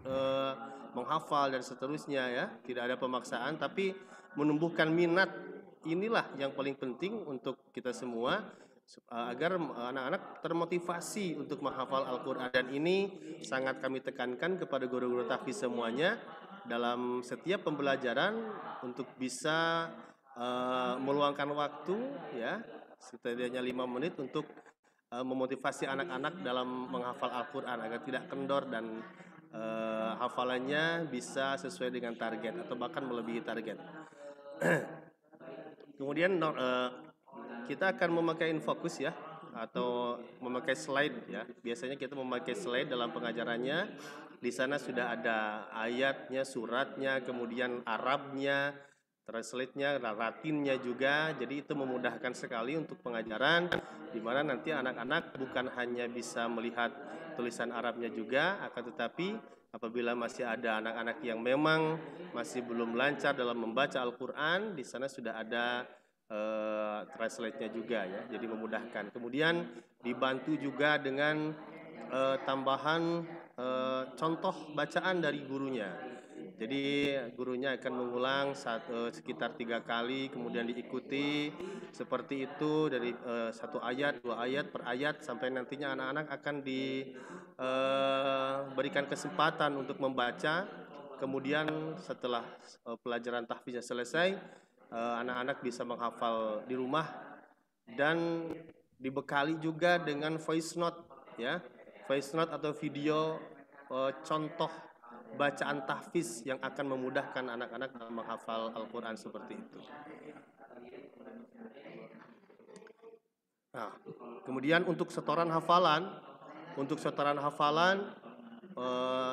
menghafal dan seterusnya ya, tidak ada pemaksaan, tapi menumbuhkan minat. Inilah yang paling penting untuk kita semua, agar anak-anak termotivasi untuk menghafal Al-Quran. Dan ini sangat kami tekankan kepada guru-guru tahfiz semuanya dalam setiap pembelajaran untuk bisa meluangkan waktu ya, setidaknya 5 menit untuk memotivasi anak-anak dalam menghafal Al-Quran agar tidak kendor dan hafalannya bisa sesuai dengan target atau bahkan melebihi target. Kemudian kita akan memakai infokus ya, atau memakai slide ya. Biasanya kita memakai slide dalam pengajarannya. Di sana sudah ada ayatnya, suratnya, kemudian Arabnya, translate-nya, Latinnya juga. Jadi itu memudahkan sekali untuk pengajaran, di mana nanti anak-anak bukan hanya bisa melihat tulisan Arabnya juga, akan tetapi apabila masih ada anak-anak yang memang masih belum lancar dalam membaca Al-Quran, di sana sudah ada translate-nya juga ya, jadi memudahkan. Kemudian dibantu juga dengan tambahan contoh bacaan dari gurunya. Jadi gurunya akan mengulang sekitar 3 kali, kemudian diikuti seperti itu dari 1 ayat, 2 ayat per ayat sampai nantinya anak-anak akan diberikan kesempatan untuk membaca. Kemudian setelah pelajaran tahfiznya selesai, anak-anak bisa menghafal di rumah dan dibekali juga dengan voice note, ya, voice note atau video contoh bacaan tahfiz yang akan memudahkan anak-anak dalam menghafal Al-Quran seperti itu. Nah, kemudian untuk setoran hafalan,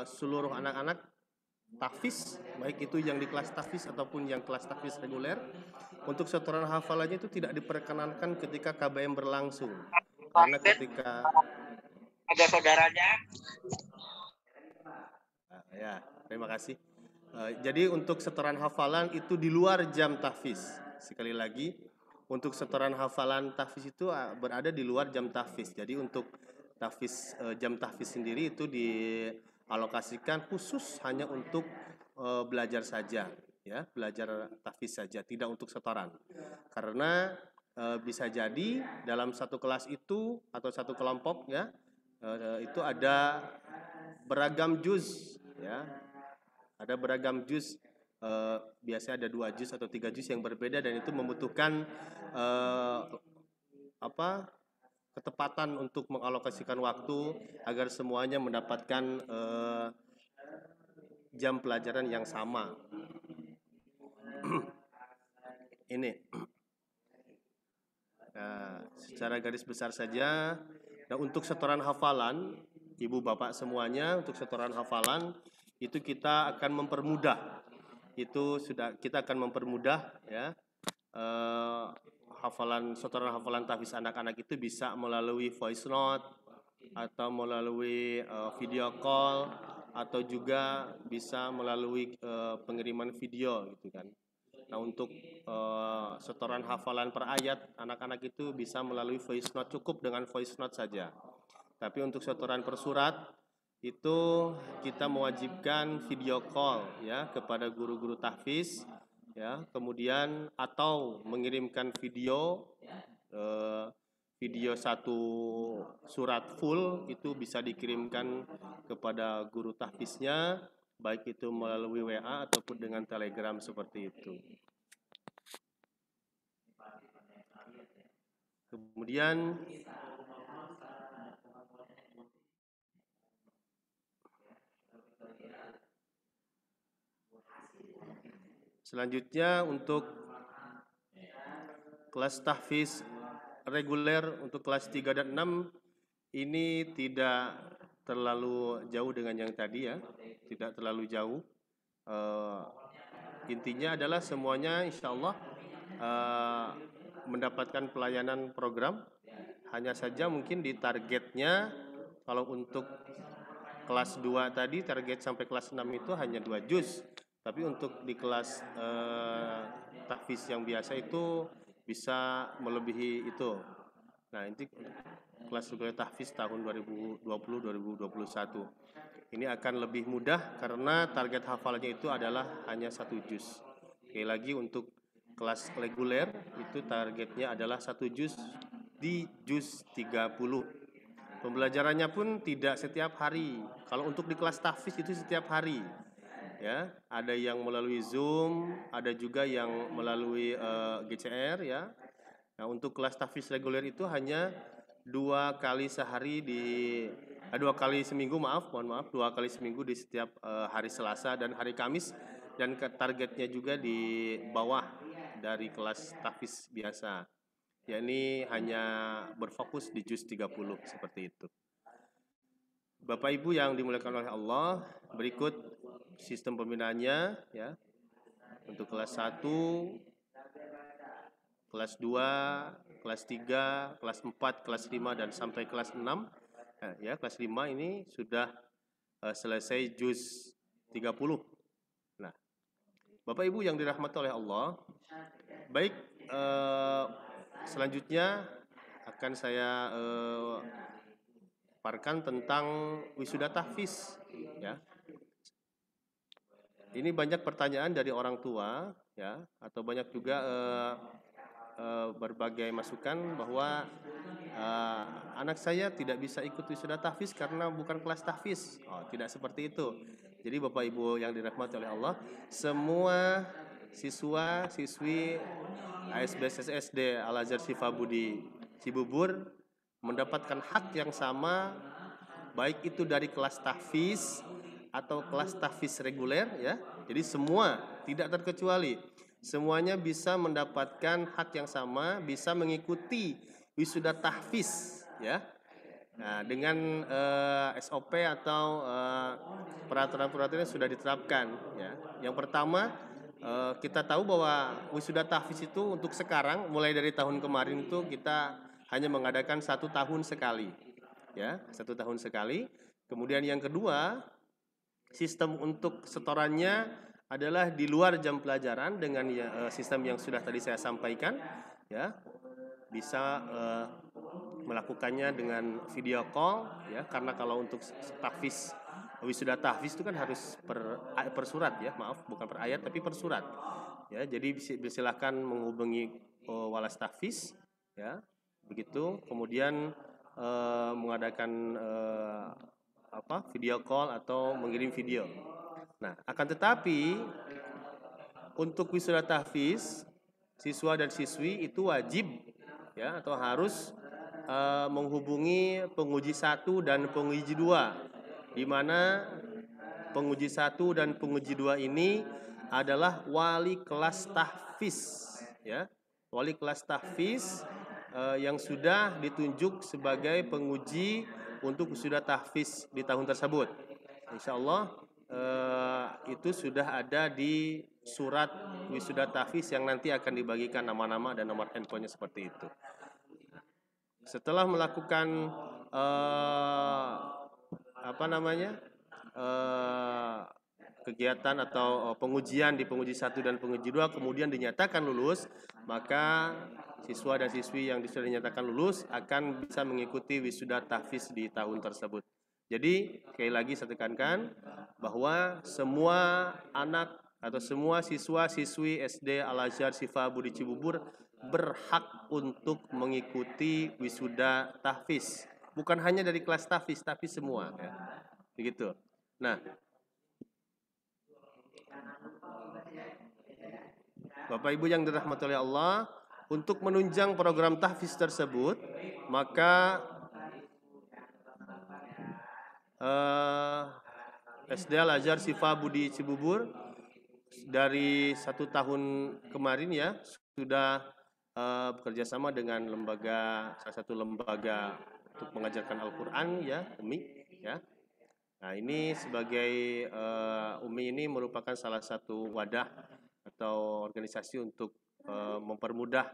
seluruh anak-anak tahfiz, baik itu yang di kelas tahfiz ataupun yang kelas tahfiz reguler, untuk setoran hafalannya itu tidak diperkenankan ketika KBM berlangsung, karena ketika ada saudaranya. Ya, terima kasih. Jadi untuk setoran hafalan itu di luar jam tahfiz. Sekali lagi, untuk setoran hafalan tahfiz itu berada di luar jam tahfiz. Jadi untuk tahfiz, jam tahfiz sendiri itu dialokasikan khusus hanya untuk belajar saja, ya, belajar tahfiz saja, tidak untuk setoran. Karena bisa jadi dalam satu kelas itu atau satu kelompok, ya, itu ada beragam juz, ya, ada beragam juz, biasanya ada 2 juz atau 3 juz yang berbeda dan itu membutuhkan ketepatan untuk mengalokasikan waktu agar semuanya mendapatkan jam pelajaran yang sama. Ini secara garis besar saja. Nah, untuk setoran hafalan, Ibu Bapak semuanya, untuk setoran hafalan itu kita akan mempermudah. Kita akan mempermudah, ya. Setoran hafalan tahfiz anak-anak itu bisa melalui voice note atau melalui video call atau juga bisa melalui pengiriman video gitu kan. Nah, untuk setoran hafalan per ayat anak-anak itu bisa melalui voice note, cukup dengan voice note saja. Tapi untuk setoran per surat itu kita mewajibkan video call, ya, kepada guru-guru tahfiz, ya, kemudian atau mengirimkan video satu surat full itu bisa dikirimkan kepada guru tahfiznya, baik itu melalui WA ataupun dengan Telegram seperti itu. Kemudian selanjutnya untuk kelas tahfiz reguler untuk kelas 3 dan 6 ini tidak terlalu jauh dengan yang tadi, ya, tidak terlalu jauh. Intinya adalah semuanya insya Allah mendapatkan pelayanan program. Hanya saja mungkin di targetnya, kalau untuk kelas 2 tadi target sampai kelas 6 itu hanya 2 juz. Tapi untuk di kelas tahfiz yang biasa itu bisa melebihi itu. Nah, ini kelas reguler tahfiz tahun 2020-2021. Ini akan lebih mudah karena target hafalannya itu adalah hanya 1 juz. Sekali lagi untuk kelas reguler itu targetnya adalah 1 juz di juz 30. Pembelajarannya pun tidak setiap hari. Kalau untuk di kelas tahfiz itu setiap hari. Ya, ada yang melalui Zoom, ada juga yang melalui GCR, ya. Nah, untuk kelas tahfiz reguler itu hanya 2 kali seminggu, mohon maaf, 2 kali seminggu di setiap hari Selasa dan hari Kamis, dan targetnya juga di bawah dari kelas tahfiz biasa. yakni hanya berfokus di juz 30 seperti itu. Bapak Ibu yang dimuliakan oleh Allah, berikut sistem pembinaannya ya. Untuk kelas 1, kelas 2, kelas 3, kelas 4, kelas 5 dan sampai kelas 6. Nah, ya, kelas 5 ini sudah selesai juz 30. Nah, Bapak Ibu yang dirahmati oleh Allah, baik, selanjutnya akan saya paparkan tentang wisuda tahfiz ya. ini banyak pertanyaan dari orang tua ya, atau banyak juga berbagai masukan bahwa anak saya tidak bisa ikut wisuda tahfiz karena bukan kelas tahfiz. Oh, tidak seperti itu. Jadi Bapak Ibu yang dirahmati oleh Allah, semua siswa siswi ASBS SD Al Azhar Syifa Budi Cibubur mendapatkan hak yang sama, baik itu dari kelas tahfiz atau kelas tahfiz reguler ya. Jadi semua tidak terkecuali, semuanya bisa mendapatkan hak yang sama, bisa mengikuti wisuda tahfiz ya. Nah, dengan SOP atau peraturan-peraturan yang sudah diterapkan ya. Yang pertama, kita tahu bahwa wisuda tahfiz itu untuk sekarang mulai dari tahun kemarin itu kita hanya mengadakan 1 tahun sekali ya, 1 tahun sekali. Kemudian yang kedua, sistem untuk setorannya adalah di luar jam pelajaran dengan sistem yang sudah tadi saya sampaikan ya. Bisa melakukannya dengan video call ya, karena kalau untuk tahfiz, wisuda tahfiz itu kan harus per surat ya, maaf bukan per ayat tapi per surat ya. Jadi silakan menghubungi walas tahfiz ya, begitu. Kemudian mengadakan video call atau mengirim video. Nah, akan tetapi untuk wisuda tahfiz siswa dan siswi itu wajib ya, atau harus menghubungi penguji 1 dan penguji 2, di mana penguji 1 dan penguji 2 ini adalah wali kelas tahfiz ya, wali kelas tahfiz yang sudah ditunjuk sebagai penguji untuk wisuda tahfiz di tahun tersebut. Insya Allah itu sudah ada di surat wisuda tahfiz yang nanti akan dibagikan nama-nama dan nomor handphonenya seperti itu. Setelah melakukan kegiatan atau pengujian di penguji 1 dan penguji 2 kemudian dinyatakan lulus, maka siswa dan siswi yang sudah dinyatakan lulus akan bisa mengikuti wisuda tahfiz di tahun tersebut. Jadi sekali lagi saya tekankan bahwa semua anak atau semua siswa-siswi SD Al Azhar Syifa Budi Cibubur berhak untuk mengikuti wisuda tahfiz. Bukan hanya dari kelas tahfiz, tapi semua ya. Begitu. Nah, Bapak Ibu yang dirahmati oleh Allah, untuk menunjang program tahfiz tersebut, maka SD Al Azhar Syifa Budi Cibubur dari 1 tahun kemarin ya sudah bekerja sama dengan salah satu lembaga untuk mengajarkan Al-Quran ya, UMI ya. Nah, ini sebagai UMI ini merupakan salah satu wadah atau organisasi untuk mempermudah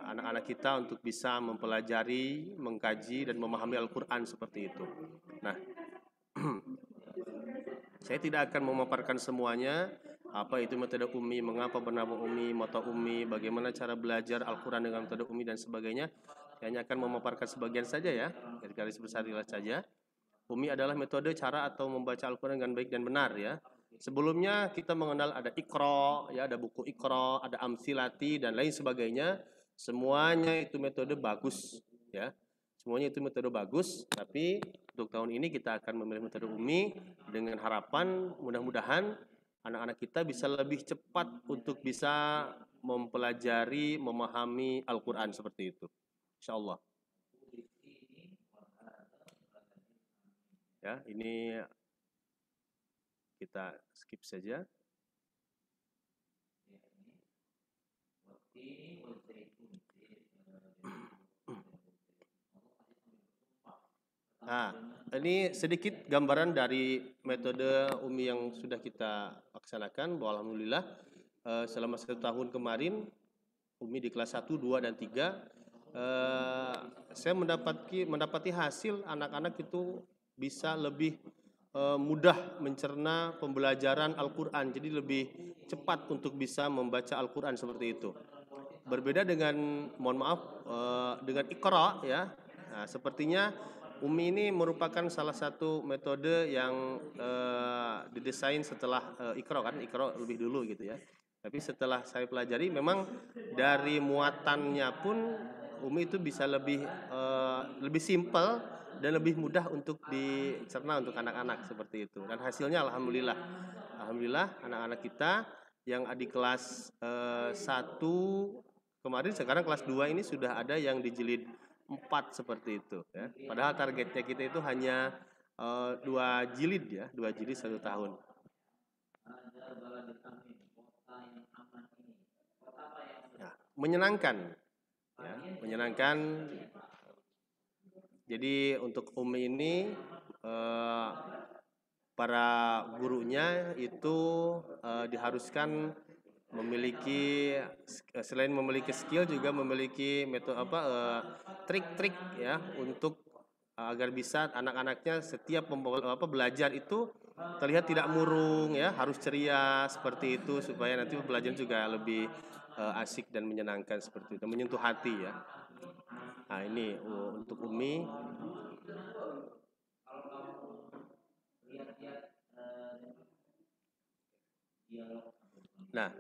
anak-anak kita untuk bisa mempelajari, mengkaji dan memahami Al-Quran seperti itu. Nah, saya tidak akan memaparkan semuanya, apa itu metode UMI, mengapa bernama UMI, moto UMI, bagaimana cara belajar Al-Quran dengan metode UMI dan sebagainya. Saya hanya akan memaparkan sebagian saja ya, dari garis besar saja. UMI adalah metode cara atau membaca Al-Quran dengan baik dan benar ya. Sebelumnya kita mengenal ada Iqra, ya, ada buku Iqra, ada Amsilati dan lain sebagainya. Semuanya itu metode bagus ya. Semuanya itu metode bagus, tapi untuk tahun ini kita akan memilih metode UMI dengan harapan mudah-mudahan anak-anak kita bisa lebih cepat untuk bisa mempelajari, memahami Al-Quran seperti itu. Insyaallah. Ya, ini kita skip saja. Nah, ini sedikit gambaran dari metode UMI yang sudah kita laksanakan. Bahwa alhamdulillah selama 1 tahun kemarin UMI di kelas 1, 2, dan 3 saya mendapati hasil anak-anak itu bisa lebih mudah mencerna pembelajaran Al-Quran, jadi lebih cepat untuk bisa membaca Al-Quran seperti itu. Berbeda dengan, mohon maaf, dengan Iqra ya. Nah, sepertinya UMI ini merupakan salah satu metode yang didesain setelah Iqra, kan Iqra lebih dulu gitu ya. Tapi setelah saya pelajari memang dari muatannya pun UMI itu bisa lebih simpel dan lebih mudah untuk dicerna untuk anak-anak seperti itu. Dan hasilnya alhamdulillah anak-anak kita yang di kelas 1 kemarin, sekarang kelas 2 ini sudah ada yang di jilid 4 seperti itu ya. Padahal targetnya kita itu hanya 2 jilid ya, 2 jilid 1 tahun. Ya, menyenangkan ya, menyenangkan. Jadi untuk UMI ini para gurunya itu diharuskan memiliki, selain memiliki skill juga memiliki metode trik-trik ya untuk agar bisa anak-anaknya setiap belajar itu terlihat tidak murung ya, harus ceria seperti itu supaya nanti pembelajaran juga lebih asik dan menyenangkan seperti itu, menyentuh hati ya. Nah, ini untuk UMI. Nah,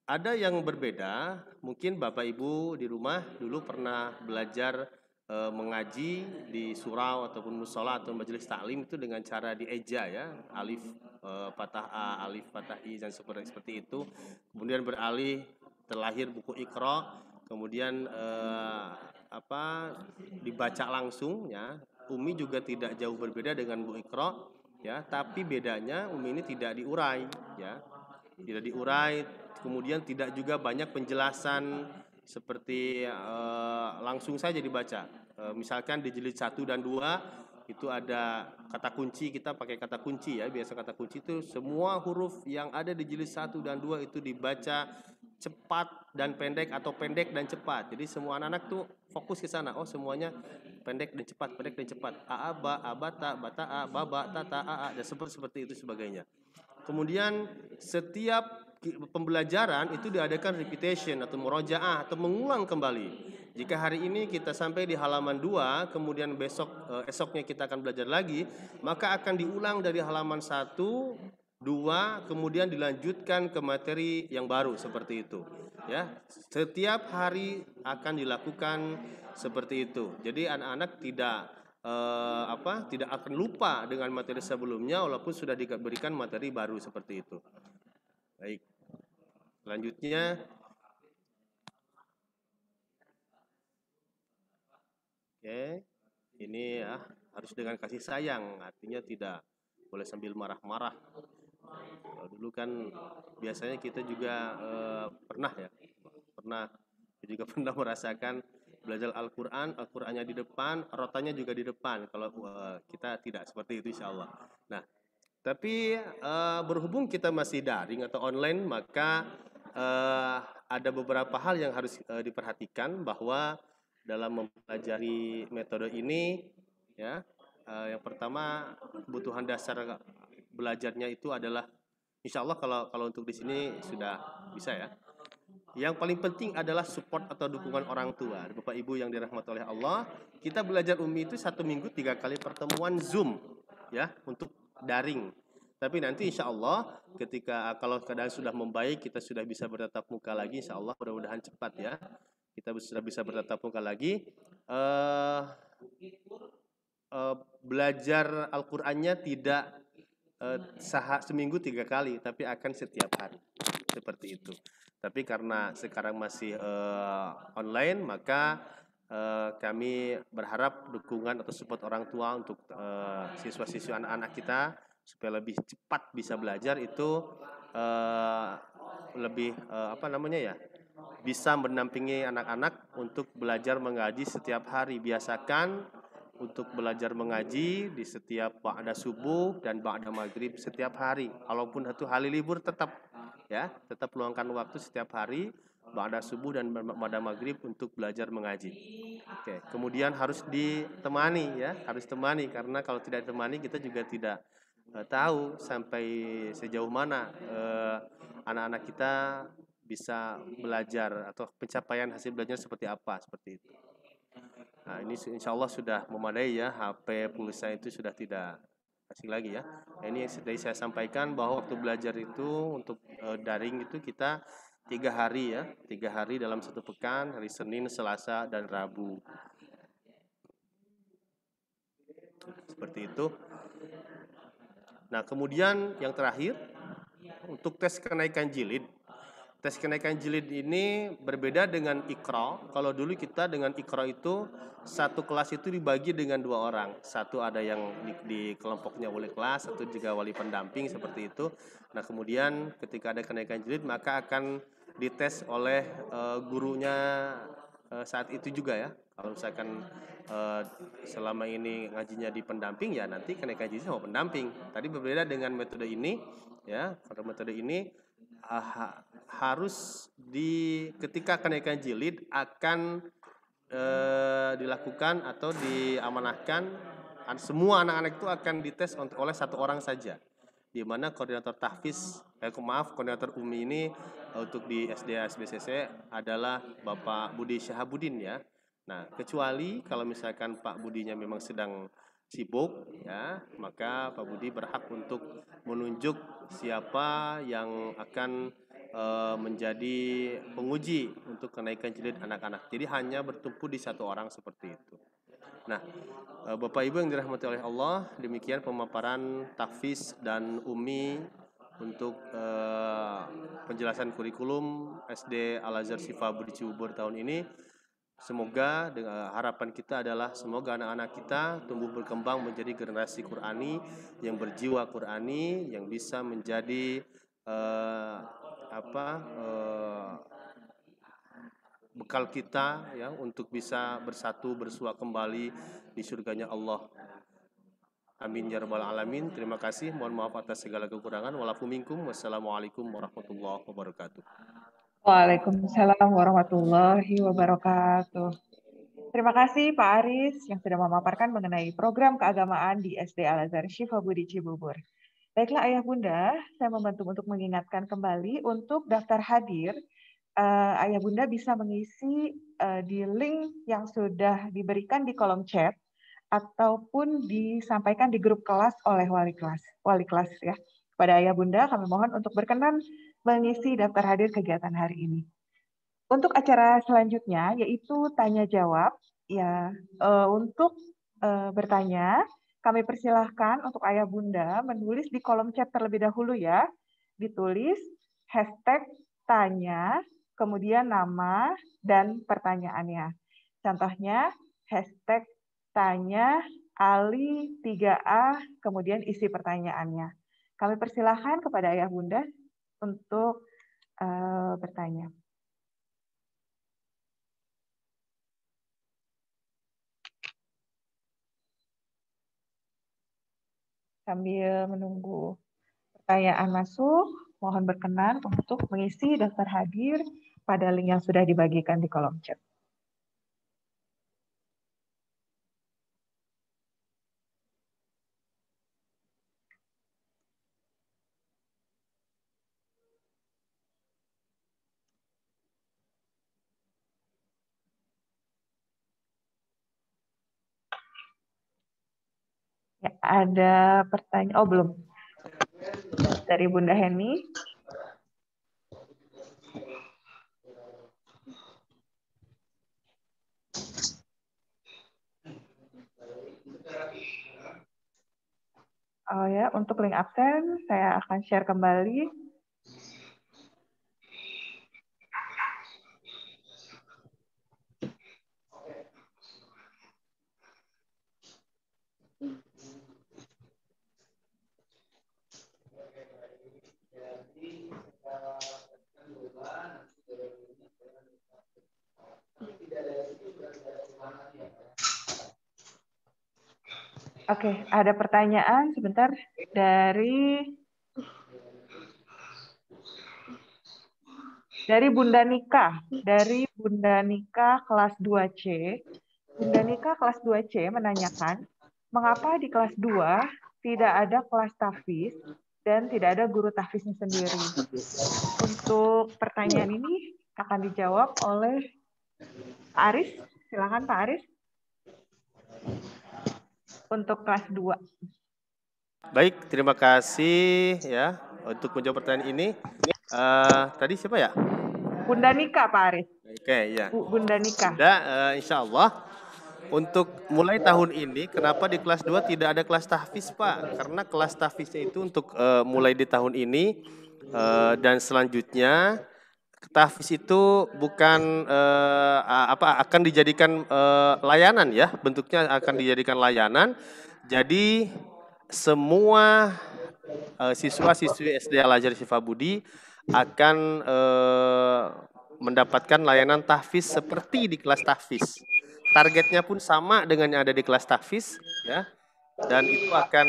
ada yang berbeda, mungkin Bapak Ibu di rumah dulu pernah belajar mengaji di surau ataupun musola atau majelis taklim itu dengan cara dieja ya, alif fathah A, alif fathah I dan seperti itu. Kemudian beralih terlahir buku Iqra, kemudian dibaca langsung ya. UMI juga tidak jauh berbeda dengan buku Iqra ya, tapi bedanya UMI ini tidak diurai ya. Tidak diurai, kemudian tidak juga banyak penjelasan seperti langsung saja dibaca. Misalkan di jilid 1 dan 2 itu ada kata kunci, kita pakai kata kunci ya. Biasa kata kunci itu semua huruf yang ada di jilid 1 dan 2 itu dibaca cepat dan pendek atau pendek dan cepat. Jadi semua anak-anak tuh fokus ke sana. Oh, semuanya pendek dan cepat, pendek dan cepat. A, ba, abata, bata, a, baba, tata, a, dan seperti itu sebagainya. Kemudian setiap pembelajaran itu diadakan repetition atau murojaah atau mengulang kembali. Jika hari ini kita sampai di halaman 2, kemudian esoknya kita akan belajar lagi, maka akan diulang dari halaman 1, 2, kemudian dilanjutkan ke materi yang baru seperti itu. Ya, setiap hari akan dilakukan seperti itu. Jadi anak-anak tidak akan lupa dengan materi sebelumnya walaupun sudah diberikan materi baru seperti itu. Baik. Selanjutnya ini ya harus dengan kasih sayang, artinya tidak boleh sambil marah-marah. Dulu kan biasanya kita juga pernah merasakan belajar Al-Quran, Al-Qurannya di depan, rotanya juga di depan. Kalau kita tidak seperti itu insya Allah. Nah, tapi berhubung kita masih daring atau online, maka ada beberapa hal yang harus diperhatikan bahwa dalam mempelajari metode ini, ya, yang pertama kebutuhan dasar belajarnya itu adalah, insya Allah kalau untuk di sini sudah bisa ya. Yang paling penting adalah support atau dukungan orang tua. Bapak Ibu yang dirahmati oleh Allah, kita belajar UMI itu 1 minggu 3 kali pertemuan Zoom ya, untuk daring. Tapi nanti insya Allah ketika kalau keadaan sudah membaik, kita sudah bisa bertatap muka lagi, insya Allah mudah-mudahan cepat ya. Kita sudah bisa bertatap muka lagi. Belajar Al-Qur'annya tidak seminggu 3 kali, tapi akan setiap hari. Seperti itu. Tapi karena sekarang masih online, maka kami berharap dukungan atau support orang tua untuk siswa-siswi anak-anak kita supaya lebih cepat bisa belajar itu lebih bisa mendampingi anak-anak untuk belajar mengaji setiap hari. Biasakan untuk belajar mengaji di setiap ba'da subuh dan ba'da maghrib setiap hari. Kalaupun itu hari libur tetap luangkan waktu setiap hari ba'da subuh dan ba'da maghrib untuk belajar mengaji. Oke, kemudian harus ditemani ya, karena kalau tidak ditemani kita juga tidak tahu sampai sejauh mana anak-anak kita bisa belajar atau pencapaian hasil belajarnya seperti apa, seperti itu. Nah, ini insya Allah sudah memadai ya, HP pulsa itu sudah tidak asing lagi ya. Nah, ini yang tadi saya sampaikan bahwa waktu belajar itu untuk daring itu kita 3 hari ya, 3 hari dalam satu pekan, hari Senin, Selasa, dan Rabu. Seperti itu. Nah, kemudian yang terakhir, untuk tes kenaikan jilid. Tes kenaikan jilid ini berbeda dengan Iqra. Kalau dulu kita dengan Iqra itu satu kelas itu dibagi dengan 2 orang. Satu ada yang di kelompoknya wali kelas, satu juga wali pendamping seperti itu. Nah, kemudian ketika ada kenaikan jilid maka akan dites oleh gurunya saat itu juga ya. Kalau misalkan selama ini ngajinya di pendamping ya nanti kenaikan jilid sama pendamping. Tadi berbeda dengan metode ini ya. Pada metode ini harus ketika kenaikan jilid akan dilakukan atau diamanahkan semua anak-anak itu akan dites oleh 1 orang saja, di mana koordinator tahfiz koordinator UMI ini untuk di SD SBCC adalah Bapak Budi Syahabudin ya. Nah, kecuali kalau misalkan Pak Budinya memang sedang sibuk ya, maka Pak Budi berhak untuk menunjuk siapa yang akan menjadi penguji untuk kenaikan jilid anak-anak. Jadi hanya bertumpu di 1 orang seperti itu. Nah, Bapak Ibu yang dirahmati oleh Allah, demikian pemaparan tahfiz dan UMI untuk penjelasan kurikulum SD Al-Azhar Syifa Budi Cibubur tahun ini. Semoga harapan kita adalah semoga anak-anak kita tumbuh berkembang menjadi generasi Qurani yang berjiwa Qurani, yang bisa menjadi bekal kita ya untuk bisa bersatu bersua kembali di surganya Allah. Amin ya rabbal alamin. Terima kasih. Mohon maaf atas segala kekurangan. Walafu minkum. Wassalamualaikum warahmatullahi wabarakatuh. Waalaikumsalam warahmatullahi wabarakatuh. Terima kasih Pak Aris yang sudah memaparkan mengenai program keagamaan di SD Al-Azhar Syifa Budi Cibubur. Baiklah Ayah Bunda, saya membantu untuk mengingatkan kembali untuk daftar hadir. Ayah Bunda bisa mengisi di link yang sudah diberikan di kolom chat ataupun disampaikan di grup kelas oleh wali kelas ya. Kepada Ayah Bunda kami mohon untuk berkenan mengisi daftar hadir kegiatan hari ini. Untuk acara selanjutnya yaitu tanya jawab ya. Untuk bertanya kami persilahkan untuk Ayah Bunda menulis di kolom chat terlebih dahulu ya. Ditulis hashtag tanya, kemudian nama dan pertanyaannya. Contohnya hashtag tanya Ali 3A, kemudian isi pertanyaannya. Kami persilahkan kepada Ayah Bunda untuk bertanya. Sambil menunggu pertanyaan masuk, mohon berkenan untuk mengisi daftar hadir pada link yang sudah dibagikan di kolom chat. Ya, ada pertanyaan. Oh, belum. Dari Bunda Heni. Oh ya, untuk link absen saya akan share kembali. Oke, ada pertanyaan sebentar dari Bunda Nika, dari Bunda Nika kelas 2C. Bunda Nika kelas 2C menanyakan, mengapa di kelas 2 tidak ada kelas tahfiz dan tidak ada guru tahfiznya sendiri? Untuk pertanyaan ini akan dijawab oleh Pak Aris. Silakan Pak Aris. Untuk kelas 2. Baik, terima kasih ya untuk menjawab pertanyaan ini. Tadi siapa ya? Bunda Nika Pak Aris. Oke, ya. Bunda Nika. Insya Allah untuk mulai tahun ini, kenapa di kelas 2 tidak ada kelas tahfiz Pak? Karena kelas tahfiznya itu untuk mulai di tahun ini dan selanjutnya tahfiz itu bukan akan dijadikan layanan ya, bentuknya akan dijadikan layanan. Jadi semua siswa-siswi SD Al-Azhar Syifa Budi akan mendapatkan layanan tahfiz seperti di kelas tahfiz. Targetnya pun sama dengan yang ada di kelas tahfiz ya. Dan itu akan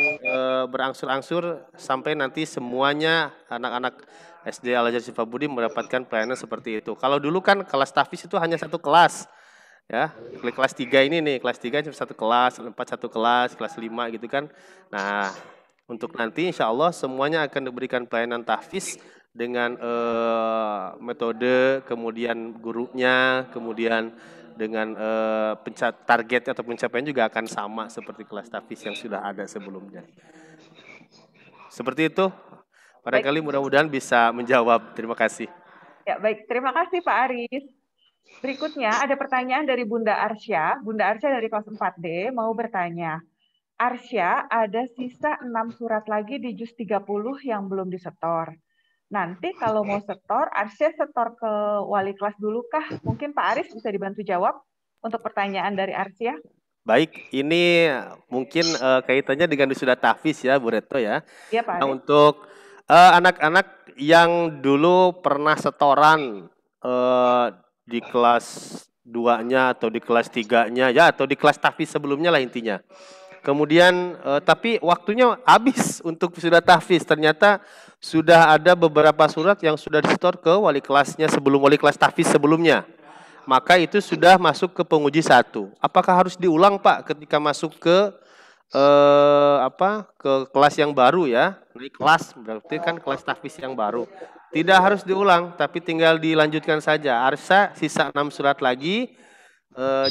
berangsur-angsur sampai nanti semuanya anak-anak SD Al-Azhar Syifa Budi mendapatkan pelayanan seperti itu. Kalau dulu kan kelas tahfiz itu hanya satu kelas. Ya, kelas 3 ini nih, kelas 3 cuma satu kelas, 4 satu kelas 5 gitu kan. Nah, untuk nanti insya Allah semuanya akan diberikan pelayanan tahfiz dengan metode, kemudian gurunya, kemudian dengan target atau pencapaian juga akan sama seperti kelas tahfiz yang sudah ada sebelumnya. Seperti itu, barangkali mudah-mudahan bisa menjawab. Terima kasih. Ya, baik. Terima kasih Pak Aris. Berikutnya ada pertanyaan dari Bunda Arsya. Bunda Arsya dari kelas 4D mau bertanya. Arsya, ada sisa 6 surat lagi di juz 30 yang belum disetor. Nanti kalau mau setor, Arsya setor ke wali kelas dulu kah? Mungkin Pak Aris bisa dibantu jawab untuk pertanyaan dari Arsya. Baik, ini mungkin kaitannya dengan sudah tahfiz ya Bu Reto ya. Iya Pak Aris. Nah, untuk anak-anak yang dulu pernah setoran di kelas 2-nya atau di kelas 3-nya ya, atau di kelas tahfiz sebelumnya lah intinya. Kemudian tapi waktunya habis untuk sudah tahfiz, ternyata sudah ada beberapa surat yang sudah disetor ke wali kelasnya sebelum wali kelas tahfiz sebelumnya. Maka itu sudah masuk ke penguji 1. Apakah harus diulang Pak ketika masuk ke ke kelas yang baru ya? Naik kelas berarti kan kelas tahfiz yang baru. Tidak harus diulang, tapi tinggal dilanjutkan saja. Arsya sisa 6 surat lagi,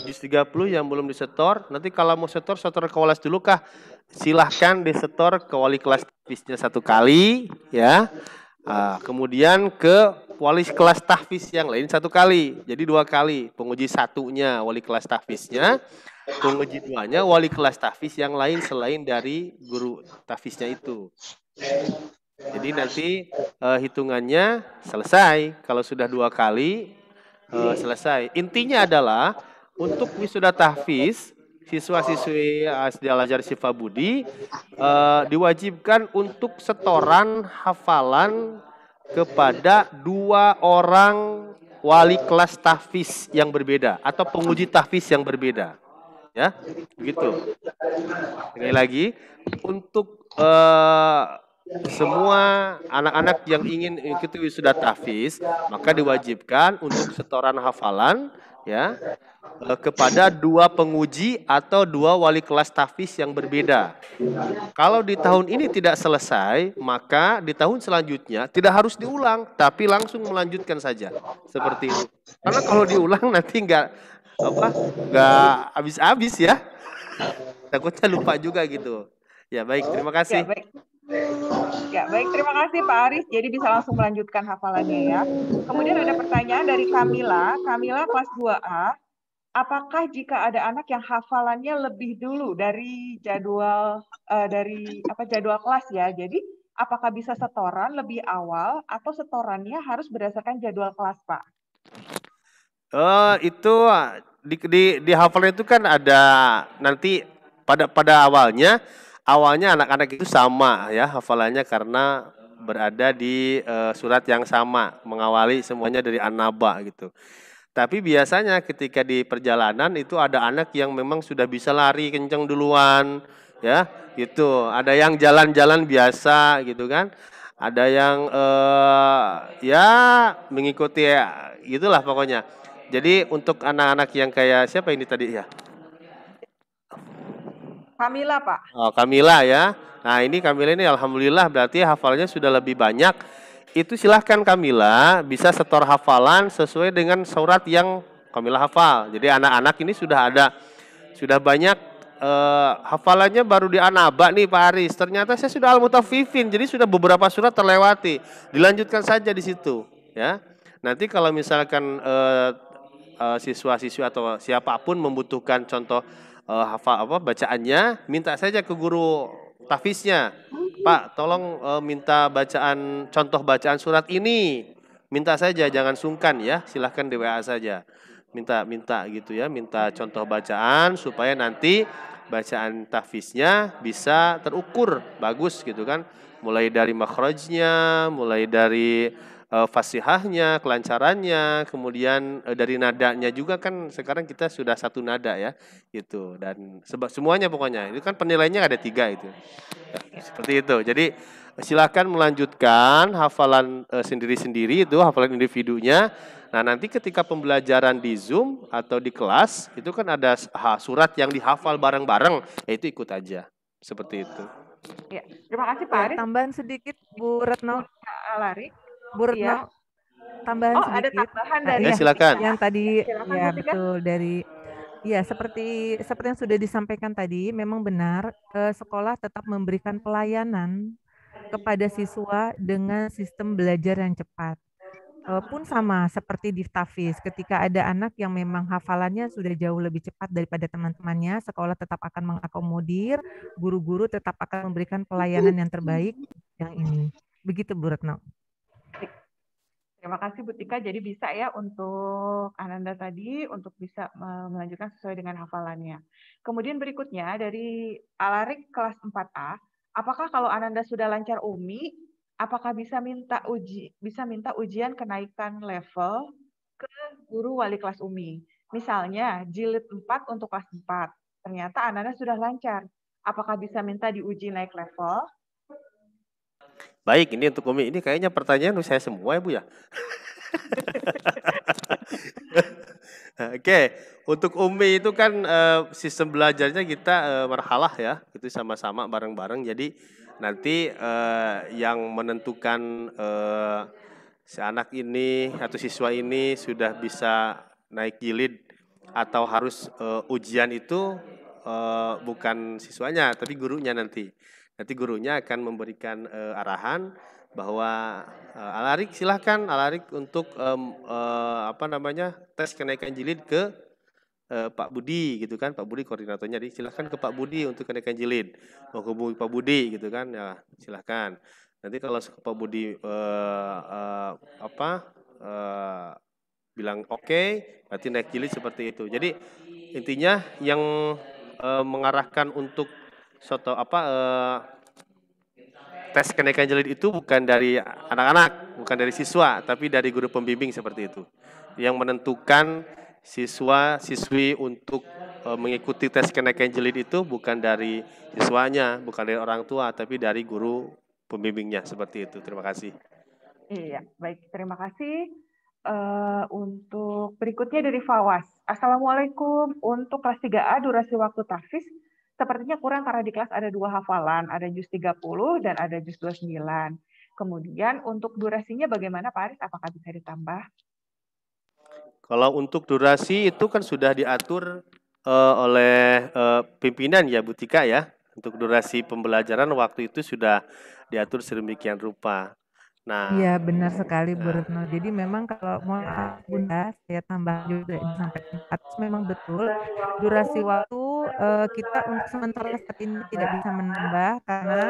juz 30 yang belum disetor. Nanti kalau mau setor ke wali dulu kah? Silahkan disetor ke wali kelas tahfiznya 1 kali, ya. Kemudian ke wali kelas tahfiz yang lain 1 kali. Jadi 2 kali. Penguji 1-nya wali kelas tahfiznya, penguji 2-nya wali kelas tahfiz yang lain selain dari guru tahfiznya itu. Jadi nanti hitungannya selesai. Kalau sudah 2 kali selesai. Intinya adalah untuk wisuda tahfiz, siswa-siswi SD Al-Azhar Syifa Budi diwajibkan untuk setoran hafalan kepada 2 orang wali kelas tahfiz yang berbeda atau penguji tahfiz yang berbeda. Ya, begitu. Sekali lagi, untuk semua anak-anak yang ingin ikuti wisuda tahfiz, maka diwajibkan untuk setoran hafalan ya kepada 2 penguji atau 2 wali kelas tahfiz yang berbeda. Kalau di tahun ini tidak selesai, maka di tahun selanjutnya tidak harus diulang, tapi langsung melanjutkan saja seperti itu. Karena kalau diulang nanti nggak habis-habis ya, takutnya lupa juga gitu. Ya baik, terima kasih. Ya, baik, terima kasih Pak Aris. Jadi bisa langsung melanjutkan hafalannya ya. Kemudian ada pertanyaan dari Kamila. Kamila kelas 2A. Apakah jika ada anak yang hafalannya lebih dulu dari jadwal jadwal kelas ya? Jadi apakah bisa setoran lebih awal atau setorannya harus berdasarkan jadwal kelas, Pak? Itu di hafalan itu kan ada nanti pada awalnya anak-anak itu sama ya hafalannya karena berada di surat yang sama, mengawali semuanya dari An-Naba gitu. Tapi biasanya ketika di perjalanan itu ada anak yang memang sudah bisa lari kenceng duluan ya, gitu. Ada yang jalan-jalan biasa gitu kan. Ada yang ya mengikuti gitulah pokoknya. Jadi untuk anak-anak yang kayak siapa ini tadi ya? Kamila, Pak. Oh, Kamila ya. Nah, ini Kamila ini alhamdulillah berarti hafalnya sudah lebih banyak. Itu silahkan Kamila bisa setor hafalan sesuai dengan surat yang Kamilah hafal. Jadi anak-anak ini sudah banyak hafalannya baru di An-Naba nih Pak Aris. Ternyata saya sudah Al-Mutaffifin, jadi sudah beberapa surat terlewati. Dilanjutkan saja di situ, ya. Nanti kalau misalkan siswa-siswi atau siapapun membutuhkan contoh hafal bacaannya, minta saja ke guru tahfiznya. Pak, tolong minta contoh bacaan surat ini. Minta saja, jangan sungkan ya. Silahkan di WA saja. Minta gitu ya, minta contoh bacaan supaya nanti bacaan tahfiznya bisa terukur bagus gitu kan. Mulai dari makhrajnya, mulai dari fasihahnya, kelancarannya, kemudian dari nadanya juga kan sekarang kita sudah satu nada ya, gitu. Dan semuanya pokoknya, itu kan penilaiannya ada 3 itu. Ya, seperti itu. Jadi silakan melanjutkan hafalan sendiri-sendiri itu, hafalan individunya. Nah, nanti ketika pembelajaran di Zoom atau di kelas, itu kan ada surat yang dihafal bareng-bareng, ya itu ikut aja. Seperti itu. Ya, terima kasih Pak Aris. Tambahan sedikit Bu Retno. Lari. Bu Retno, Iya. tambahan sedikit. Ada tambahan dari ya, silakan. Yang tadi, silakan, ya Butika. betul, dari ya seperti yang sudah disampaikan tadi, memang benar sekolah tetap memberikan pelayanan kepada siswa dengan sistem belajar yang cepat. Pun sama seperti di tahfiz, ketika ada anak yang memang hafalannya sudah jauh lebih cepat daripada teman-temannya, sekolah tetap akan mengakomodir, guru-guru tetap akan memberikan pelayanan yang terbaik yang ini. Begitu Bu Retno. Terima kasih Butika. Jadi bisa ya untuk Ananda tadi untuk bisa melanjutkan sesuai dengan hafalannya. Kemudian berikutnya dari Alarik kelas 4A, apakah kalau Ananda sudah lancar UMI, apakah bisa minta ujian kenaikan level ke guru wali kelas UMI? Misalnya jilid 4 untuk kelas 4. Ternyata Ananda sudah lancar. Apakah bisa minta diuji naik level? Baik, ini untuk Umi. Ini kayaknya pertanyaan saya semua ya Bu ya. Oke, untuk Umi itu kan sistem belajarnya kita marhalah ya, itu sama-sama bareng-bareng. Jadi nanti yang menentukan si anak ini atau siswa ini sudah bisa naik jilid atau harus ujian itu bukan siswanya, tapi gurunya nanti. Nanti gurunya akan memberikan arahan bahwa Alarik silahkan Alarik untuk tes kenaikan jilid ke Pak Budi gitu kan, Pak Budi koordinatornya, jadi silahkan ke Pak Budi untuk kenaikan jilid, menghubungi Pak Budi gitu kan, ya silahkan. Nanti kalau Pak Budi bilang oke, berarti naik jilid seperti itu. Jadi intinya yang mengarahkan untuk tes kenaikan jilid itu bukan dari anak-anak, bukan dari siswa, tapi dari guru pembimbing seperti itu. Yang menentukan siswa-siswi untuk mengikuti tes kenaikan jilid itu bukan dari siswanya, bukan dari orang tua, tapi dari guru pembimbingnya seperti itu. Terima kasih. Iya, baik. Terima kasih. Untuk berikutnya dari Fawas. Assalamualaikum. Untuk kelas 3A durasi waktu tahfiz sepertinya kurang karena di kelas ada 2 hafalan, ada juz 30 dan ada juz 29. Kemudian untuk durasinya bagaimana Pak Aris? Apakah bisa ditambah? Kalau untuk durasi itu kan sudah diatur oleh pimpinan ya Bu Tika ya. Untuk durasi pembelajaran waktu itu sudah diatur sedemikian rupa. Nah, iya benar sekali Bu Retno. Jadi memang kalau mau Bunda, saya tambah juga sampai 4 memang betul durasi waktu kita untuk sementara saat ini tidak bisa menambah karena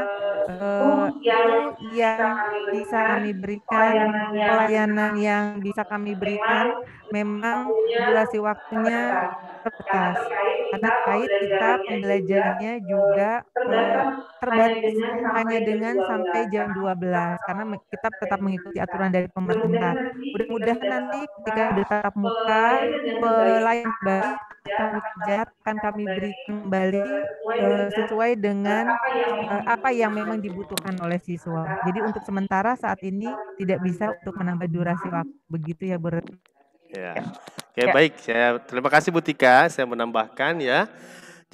yang bisa kami berikan, pelayanan yang bisa kami berikan memang durasi waktunya terbatas. Karena terkait kita pembelajarannya juga terbatas hanya dengan sampai jam 12 karena kita tetap mengikuti aturan dari pemerintah. Mudah-mudahan nanti ketika ada tatap muka pelayan baik kami kerja akan kami berikan kembali sesuai dengan apa yang memang dibutuhkan oleh siswa. Jadi untuk sementara saat ini tidak bisa untuk menambah durasi waktu. Begitu ya Bu Retno. Ya. Oke, baik. Terima kasih Bu Tika. Saya menambahkan ya.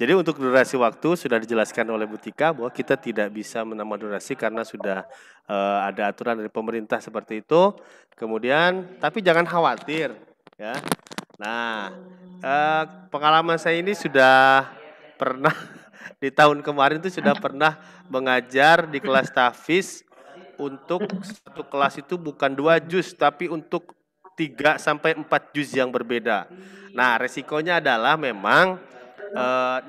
Jadi untuk durasi waktu sudah dijelaskan oleh Bu Tika bahwa kita tidak bisa menambah durasi karena sudah ada aturan dari pemerintah seperti itu. Kemudian, tapi jangan khawatir ya. Nah, pengalaman saya ini sudah pernah di tahun kemarin itu sudah pernah mengajar di kelas tahfiz untuk satu kelas itu bukan 2 juz tapi untuk 3 sampai 4 juz yang berbeda. Nah, resikonya adalah memang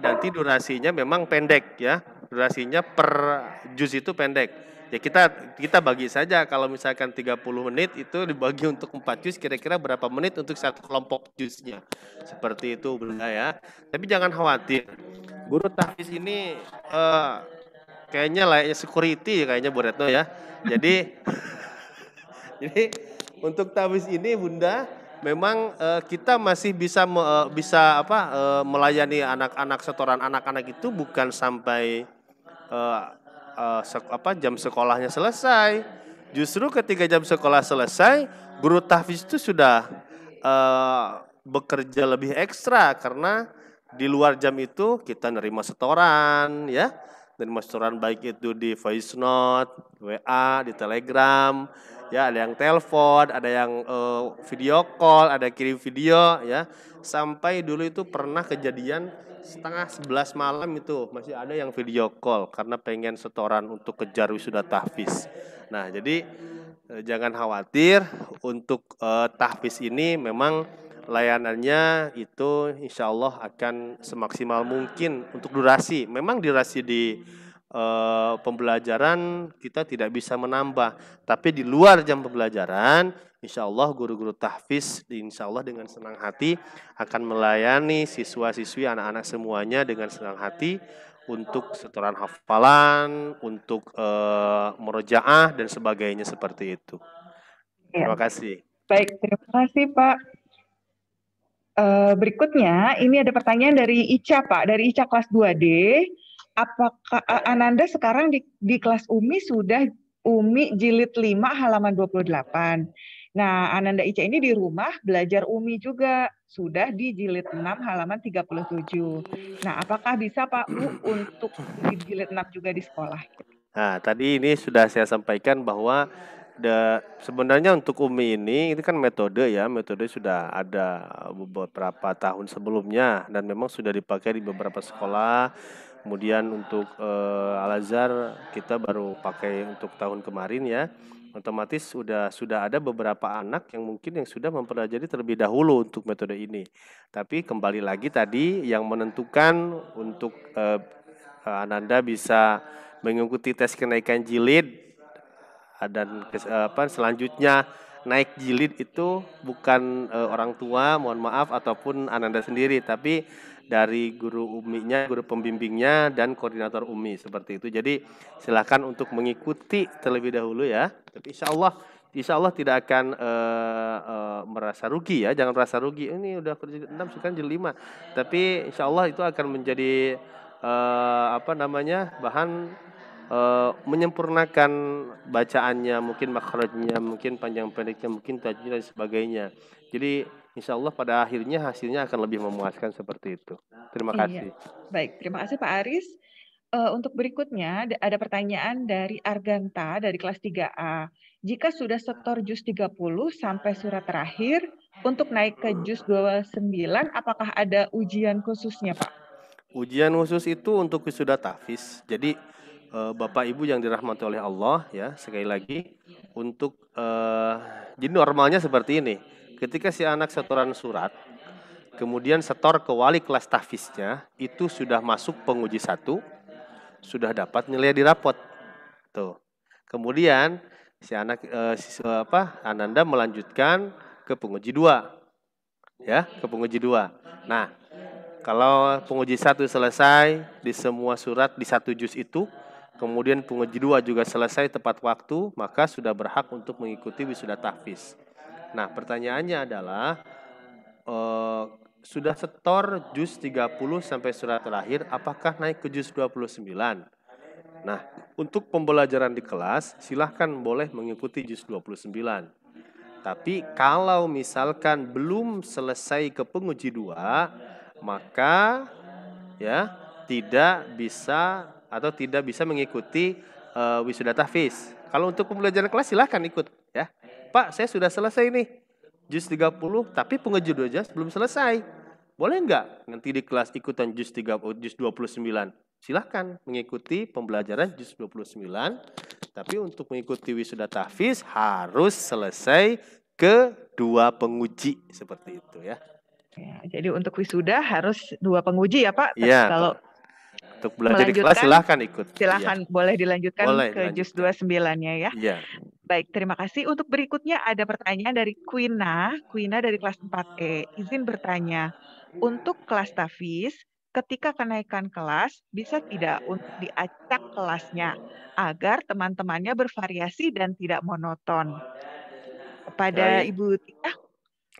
nanti durasinya memang pendek ya. Durasinya per juz itu pendek. Ya kita bagi saja kalau misalkan 30 menit itu dibagi untuk 4 juz kira-kira berapa menit untuk satu kelompok juznya. Seperti itu Bunda ya. Tapi jangan khawatir. Guru tahfiz ini kayaknya layaknya security kayaknya Bu Retno ya. Jadi untuk tahfiz ini Bunda memang kita masih bisa melayani anak-anak setoran anak-anak itu bukan sampai jam sekolahnya selesai. Justru ketika jam sekolah selesai, guru tahfiz itu sudah bekerja lebih ekstra karena di luar jam itu kita nerima setoran ya. Nerima setoran baik itu di voice note, WA, di Telegram, ya ada yang telepon, ada yang video call, ada kirim video ya. Sampai dulu itu pernah kejadian setengah 11 malam itu masih ada yang video call karena pengen setoran untuk kejar wisuda tahfiz. Nah, jadi jangan khawatir untuk tahfiz ini memang layanannya itu insya Allah akan semaksimal mungkin untuk durasi. Memang durasi di pembelajaran kita tidak bisa menambah, tapi di luar jam pembelajaran insya Allah guru-guru tahfiz insya Allah dengan senang hati akan melayani siswa-siswi anak-anak semuanya dengan senang hati untuk setoran hafalan, untuk murojaah dan sebagainya seperti itu. Terima kasih. Baik, terima kasih Pak. Berikutnya ini ada pertanyaan dari Ica Pak, dari Ica kelas 2D. Apakah Ananda sekarang di kelas UMI sudah UMI jilid 5 halaman 28. Nah, Ananda Ica ini di rumah belajar UMI juga, sudah di jilid 6 halaman 37. Nah, apakah bisa Pak Bu untuk di jilid 6 juga di sekolah? Nah, tadi ini sudah saya sampaikan bahwa sebenarnya untuk UMI ini kan metode sudah ada beberapa tahun sebelumnya dan memang sudah dipakai di beberapa sekolah. Kemudian untuk Al-Azhar kita baru pakai untuk tahun kemarin ya. Otomatis sudah ada beberapa anak yang mungkin yang sudah mempelajari terlebih dahulu untuk metode ini. Tapi kembali lagi tadi yang menentukan untuk Ananda bisa mengikuti tes kenaikan jilid dan selanjutnya naik jilid itu bukan orang tua, mohon maaf, ataupun Ananda sendiri, tapi dari guru UMI-nya, guru pembimbingnya, dan koordinator UMI seperti itu. Jadi silakan untuk mengikuti terlebih dahulu ya. Tapi insya Allah tidak akan merasa rugi ya, jangan merasa rugi. Ini udah kerja 6 sekarang jadi 5. Tapi insya Allah itu akan menjadi bahan menyempurnakan bacaannya, mungkin makhrajnya, mungkin panjang pendeknya, mungkin tajwid dan sebagainya. Jadi insya Allah pada akhirnya hasilnya akan lebih memuaskan seperti itu. Terima kasih. Baik, terima kasih Pak Aris. Untuk berikutnya ada pertanyaan dari Arganta dari kelas 3A. Jika sudah setor juz 30 sampai surat terakhir, untuk naik ke juz 29, apakah ada ujian khususnya Pak? Ujian khusus itu untuk wisuda tahfiz. Jadi Bapak Ibu yang dirahmati oleh Allah ya, sekali lagi untuk jadi normalnya seperti ini. Ketika si anak setoran surat, kemudian setor ke wali kelas tahfiznya, itu sudah masuk penguji 1, sudah dapat nilai di rapot. Tuh. Kemudian si anak Ananda melanjutkan ke penguji 2. Ya, ke penguji 2. Nah, kalau penguji 1 selesai di semua surat di 1 juz itu, kemudian penguji 2 juga selesai tepat waktu, maka sudah berhak untuk mengikuti wisuda tahfiz. Nah, pertanyaannya adalah sudah setor juz 30 sampai surat terakhir, apakah naik ke juz 29? Nah, untuk pembelajaran di kelas, silahkan boleh mengikuti juz 29. Tapi kalau misalkan belum selesai ke penguji 2, maka ya tidak bisa mengikuti wisuda tahfiz. Kalau untuk pembelajaran kelas silahkan ikut ya. Pak, saya sudah selesai nih juz 30, tapi pengejuruannya belum selesai. Boleh nggak nanti di kelas ikutan juz 29? Silahkan mengikuti pembelajaran juz 29, tapi untuk mengikuti wisuda tahfiz harus selesai ke 2 penguji, seperti itu ya. Ya, jadi untuk wisuda harus 2 penguji ya Pak. Iya. Kalau untuk belajar di kelas silahkan ikut. Silahkan, ya. boleh dilanjutkan boleh ke juz 29-nya ya. Iya. Baik, terima kasih. Untuk berikutnya ada pertanyaan dari Quina dari kelas 4E. Izin bertanya, untuk kelas tahfiz, ketika kenaikan kelas, bisa tidak untuk diacak kelasnya agar teman-temannya bervariasi dan tidak monoton? Kepada Baik. Ibu Tika.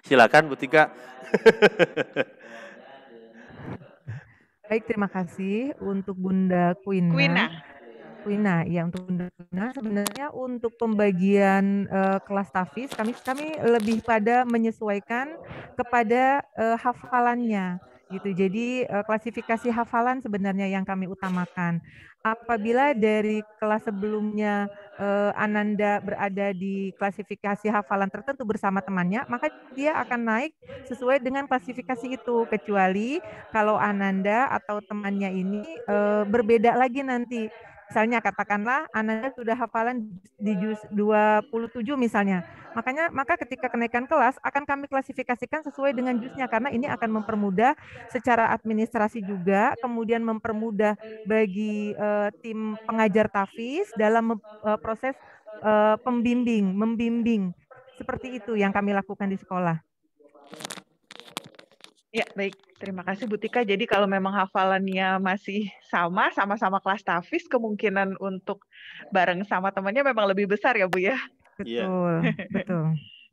Silakan Bu Tika. Baik, terima kasih untuk Bunda Quina, ya untuk Bunda Quina. Sebenarnya untuk pembagian kelas tahfiz kami lebih pada menyesuaikan kepada hafalannya gitu. Jadi klasifikasi hafalan sebenarnya yang kami utamakan. Apabila dari kelas sebelumnya Ananda berada di klasifikasi hafalan tertentu bersama temannya, maka dia akan naik sesuai dengan klasifikasi itu, kecuali kalau Ananda atau temannya ini berbeda lagi nanti. Misalnya katakanlah Ananda sudah hafalan di juz 27 misalnya. Maka ketika kenaikan kelas akan kami klasifikasikan sesuai dengan juznya, karena ini akan mempermudah secara administrasi juga, kemudian mempermudah bagi tim pengajar tahfiz dalam proses membimbing. Seperti itu yang kami lakukan di sekolah. Ya, baik. Terima kasih Bu Tika. Jadi kalau memang hafalannya masih sama-sama kelas tahfiz, kemungkinan untuk bareng sama temannya memang lebih besar ya Bu ya? Betul.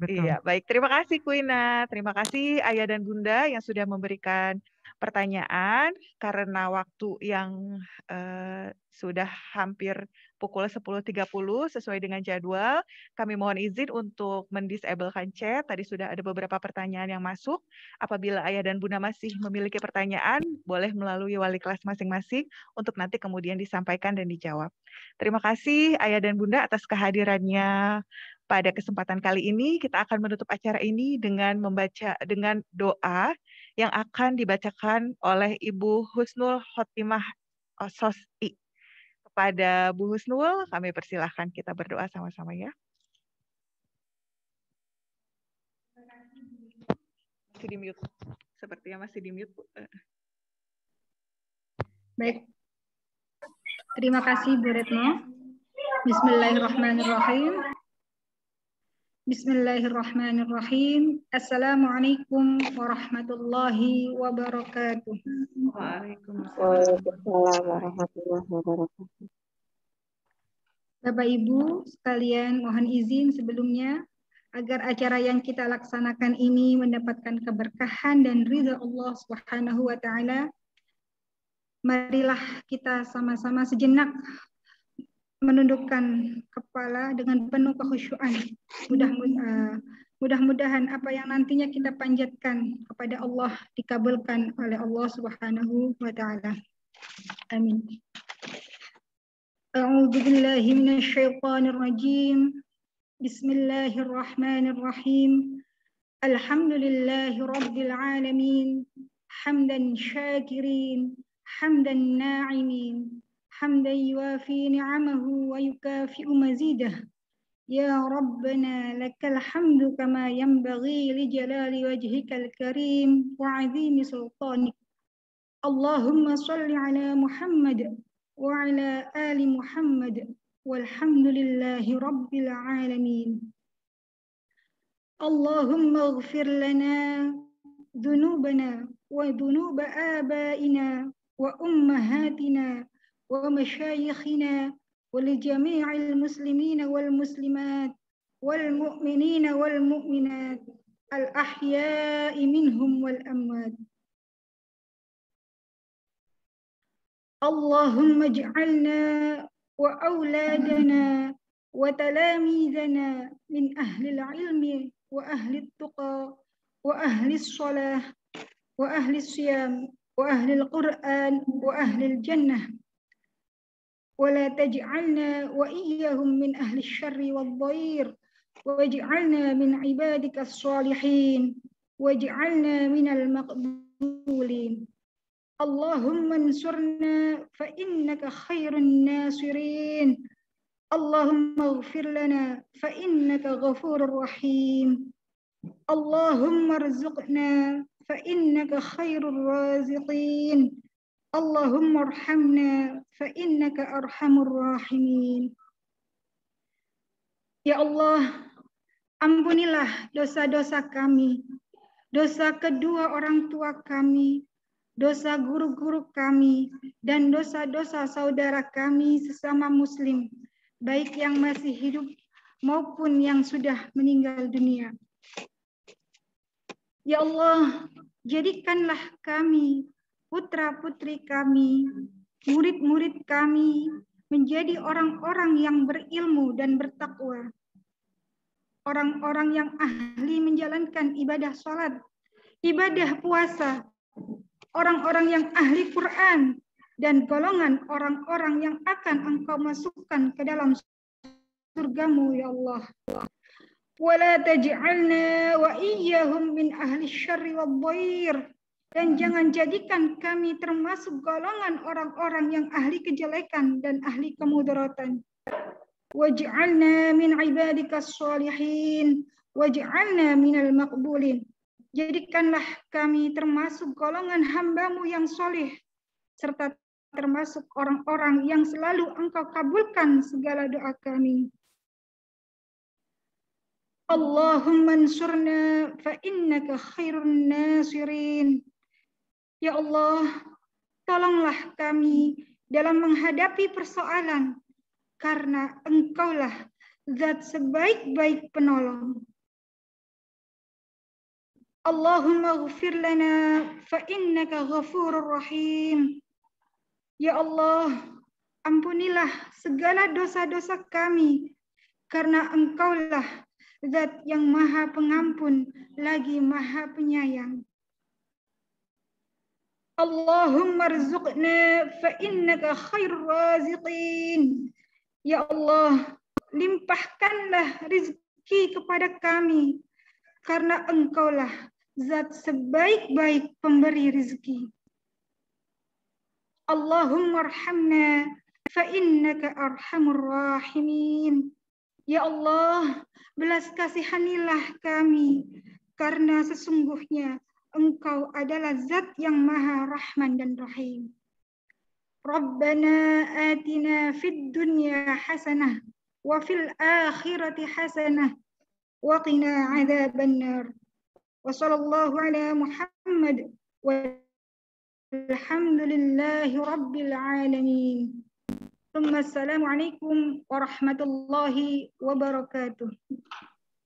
Iya, baik. Terima kasih Quina. Terima kasih Ayah dan Bunda yang sudah memberikan pertanyaan. Karena waktu yang sudah hampir pukul 10.30 sesuai dengan jadwal, kami mohon izin untuk mendisablekan chat. Tadi sudah ada beberapa pertanyaan yang masuk. Apabila Ayah dan Bunda masih memiliki pertanyaan, boleh melalui wali kelas masing-masing untuk nanti kemudian disampaikan dan dijawab. Terima kasih Ayah dan Bunda atas kehadirannya. Pada kesempatan kali ini kita akan menutup acara ini dengan doa yang akan dibacakan oleh Ibu Husnul Khotimah Sosi. Kepada Bu Husnul, kami persilahkan kita berdoa sama-sama ya. Masih di mute. Sepertinya masih di mute, Bu. Baik. Terima kasih Bu Retno. Bismillahirrahmanirrahim. Bismillahirrahmanirrahim. Assalamualaikum warahmatullahi wabarakatuh. Waalaikumsalam warahmatullahi wabarakatuh. Bapak Ibu sekalian, mohon izin sebelumnya agar acara yang kita laksanakan ini mendapatkan keberkahan dan ridha Allah Subhanahu wa taala. Marilah kita sama-sama sejenak menundukkan kepala dengan penuh kekhusyuan. Mudah-mudahan apa yang nantinya kita panjatkan kepada Allah dikabulkan oleh Allah Subhanahu wa taala. Amin. A'udzu billahi minasy syaithanir rajim. Bismillahirrahmanirrahim. Alhamdulillahi rabbil alamin. Hamdan syakirin, hamdan na'imin. حمدا يوافي نعمه ويكافئ مزيده يا ربنا لك الحمد كما ينبغي لجلال وجهك الكريم وعظيم سلطانك اللهم صل على محمد وعلى آل محمد والحمد لله رب العالمين اللهم اغفر لنا ذنوبنا وذنوب آبائنا وأمهاتنا ومشايخنا ولجميع المسلمين والمسلمات والمؤمنين والمؤمنات الأحياء منهم والأموات اللهم اجعلنا وأولادنا وتلاميذنا من أهل العلم وأهل التقى وأهل الصلاة وأهل الصيام وأهل القرآن وأهل الجنة ولا تجعلنا وإياهم من أهل الشر والضير واجعلنا من عبادك الصالحين واجعلنا من المقبولين اللهم انصرنا فإنك خير الناصرين اللهم اغفر لنا فإنك غفور رحيم اللهم ارزقنا فإنك خير الرازقين اللهم ارحمنا فإنك أرحم الراحمين. Ya Allah, ampunilah dosa-dosa kami, dosa kedua orang tua kami, dosa guru-guru kami, dan dosa-dosa saudara kami sesama muslim, baik yang masih hidup maupun yang sudah meninggal dunia. Ya Allah, jadikanlah kami, putra-putri kami, murid-murid kami, menjadi orang-orang yang berilmu dan bertakwa. Orang-orang yang ahli menjalankan ibadah sholat, ibadah puasa, orang-orang yang ahli Quran, dan golongan orang-orang yang akan Engkau masukkan ke dalam surgamu, ya Allah. Wala taj'alna wa iyyahum min ahli syarri wad-dhair. Dan jangan jadikan kami termasuk golongan orang-orang yang ahli kejelekan dan ahli kemudaratan. Waj'alna min ibadikas sholihin waj'alna minal maqbulin. Jadikanlah kami termasuk golongan hamba-Mu yang soleh, serta termasuk orang-orang yang selalu Engkau kabulkan segala doa kami. Allahumma ansurna fa innaka khairun nasirin. Ya Allah, tolonglah kami dalam menghadapi persoalan, karena Engkaulah zat sebaik-baik penolong. Allahumma ghfir lana fa innaka ghafurur rahim. Ya Allah, ampunilah segala dosa-dosa kami, karena Engkaulah zat yang maha pengampun lagi maha penyayang. Allahumma rzuqna fa innaka khairur raziqin. Ya Allah, limpahkanlah rezeki kepada kami, karena Engkaulah zat sebaik-baik pemberi rezeki. Allahumma arhamna fa innaka arhamur rahimin. Ya Allah, belas kasihanilah kami, karena sesungguhnya Engkau adalah zat yang maha rahman dan rahim. Rabbana atina fid dunya hasanah wa fil akhirati hasanah wa qina adzabannar. Wa sallallahu ala Muhammad walhamdulillahi rabbil alamin. Assalamualaikum warahmatullahi wabarakatuh.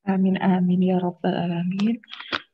Amin amin ya rabbal alamin.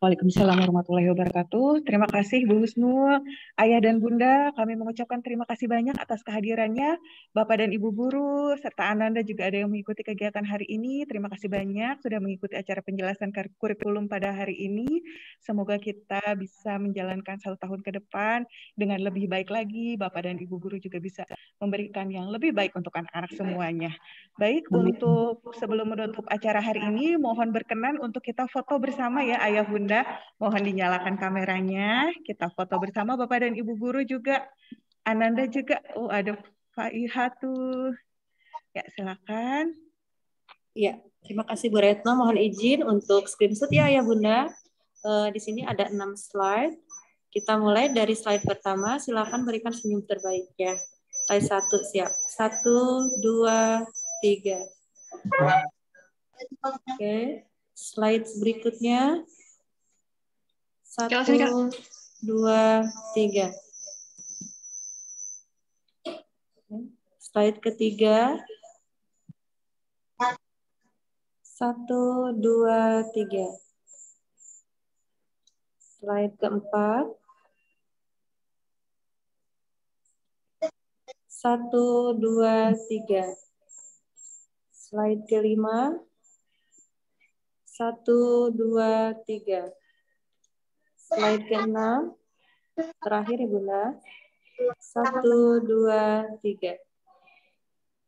Waalaikumsalam warahmatullahi wabarakatuh. Terima kasih Bu Husnul, Ayah dan Bunda. Kami mengucapkan terima kasih banyak atas kehadirannya. Bapak dan Ibu guru, serta Ananda juga ada yang mengikuti kegiatan hari ini. Terima kasih banyak sudah mengikuti acara penjelasan kurikulum pada hari ini. Semoga kita bisa menjalankan 1 tahun ke depan dengan lebih baik lagi. Bapak dan Ibu guru juga bisa memberikan yang lebih baik untuk anak-anak semuanya. Baik, untuk sebelum menutup acara hari ini, mohon berkenan untuk kita foto bersama ya Ayah Bunda. Mohon dinyalakan kameranya. Kita foto bersama Bapak dan Ibu guru juga. Ananda juga. Oh, ada Faihah tuh. Ya, silakan. Ya, terima kasih Bu Retno. Mohon izin untuk screenshot ya Ayah Bunda. Di sini ada 6 slide. Kita mulai dari slide pertama. Silakan berikan senyum terbaik ya. Slide 1 siap. 1, 2, 3. Oke. Slide berikutnya. 1, 2, 3. Slide ketiga. 1, 2, 3. Slide keempat. 1, 2, 3. Slide kelima. 1, 2, 3. Slide ke-6. Terakhir ya Bunda. 1, 2, 3.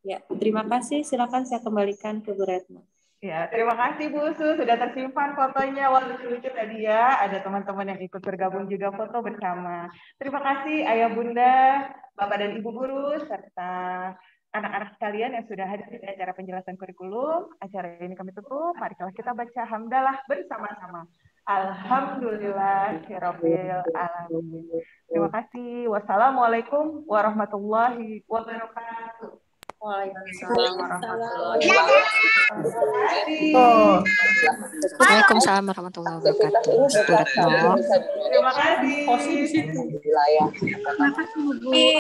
Ya, terima kasih. Silakan saya kembalikan ke Bu Retno. Ya, terima kasih Bu Su, sudah tersimpan fotonya. Wah, lucu-lucu tadi ya. Ada teman-teman yang ikut bergabung juga foto bersama. Terima kasih Ayah Bunda, Bapak dan Ibu guru, serta anak-anak sekalian yang sudah hadir di acara penjelasan kurikulum. Acara ini kami tutup. Marilah kita baca hamdalah bersama-sama. Alhamdulillahirabbil alamin. Terima kasih. Wassalamualaikum warahmatullahi wabarakatuh. Waalaikumsalam warahmatullahi wabarakatuh. Waalaikumsalam warahmatullahi wabarakatuh. Terima kasih. Terima kasih, Bu.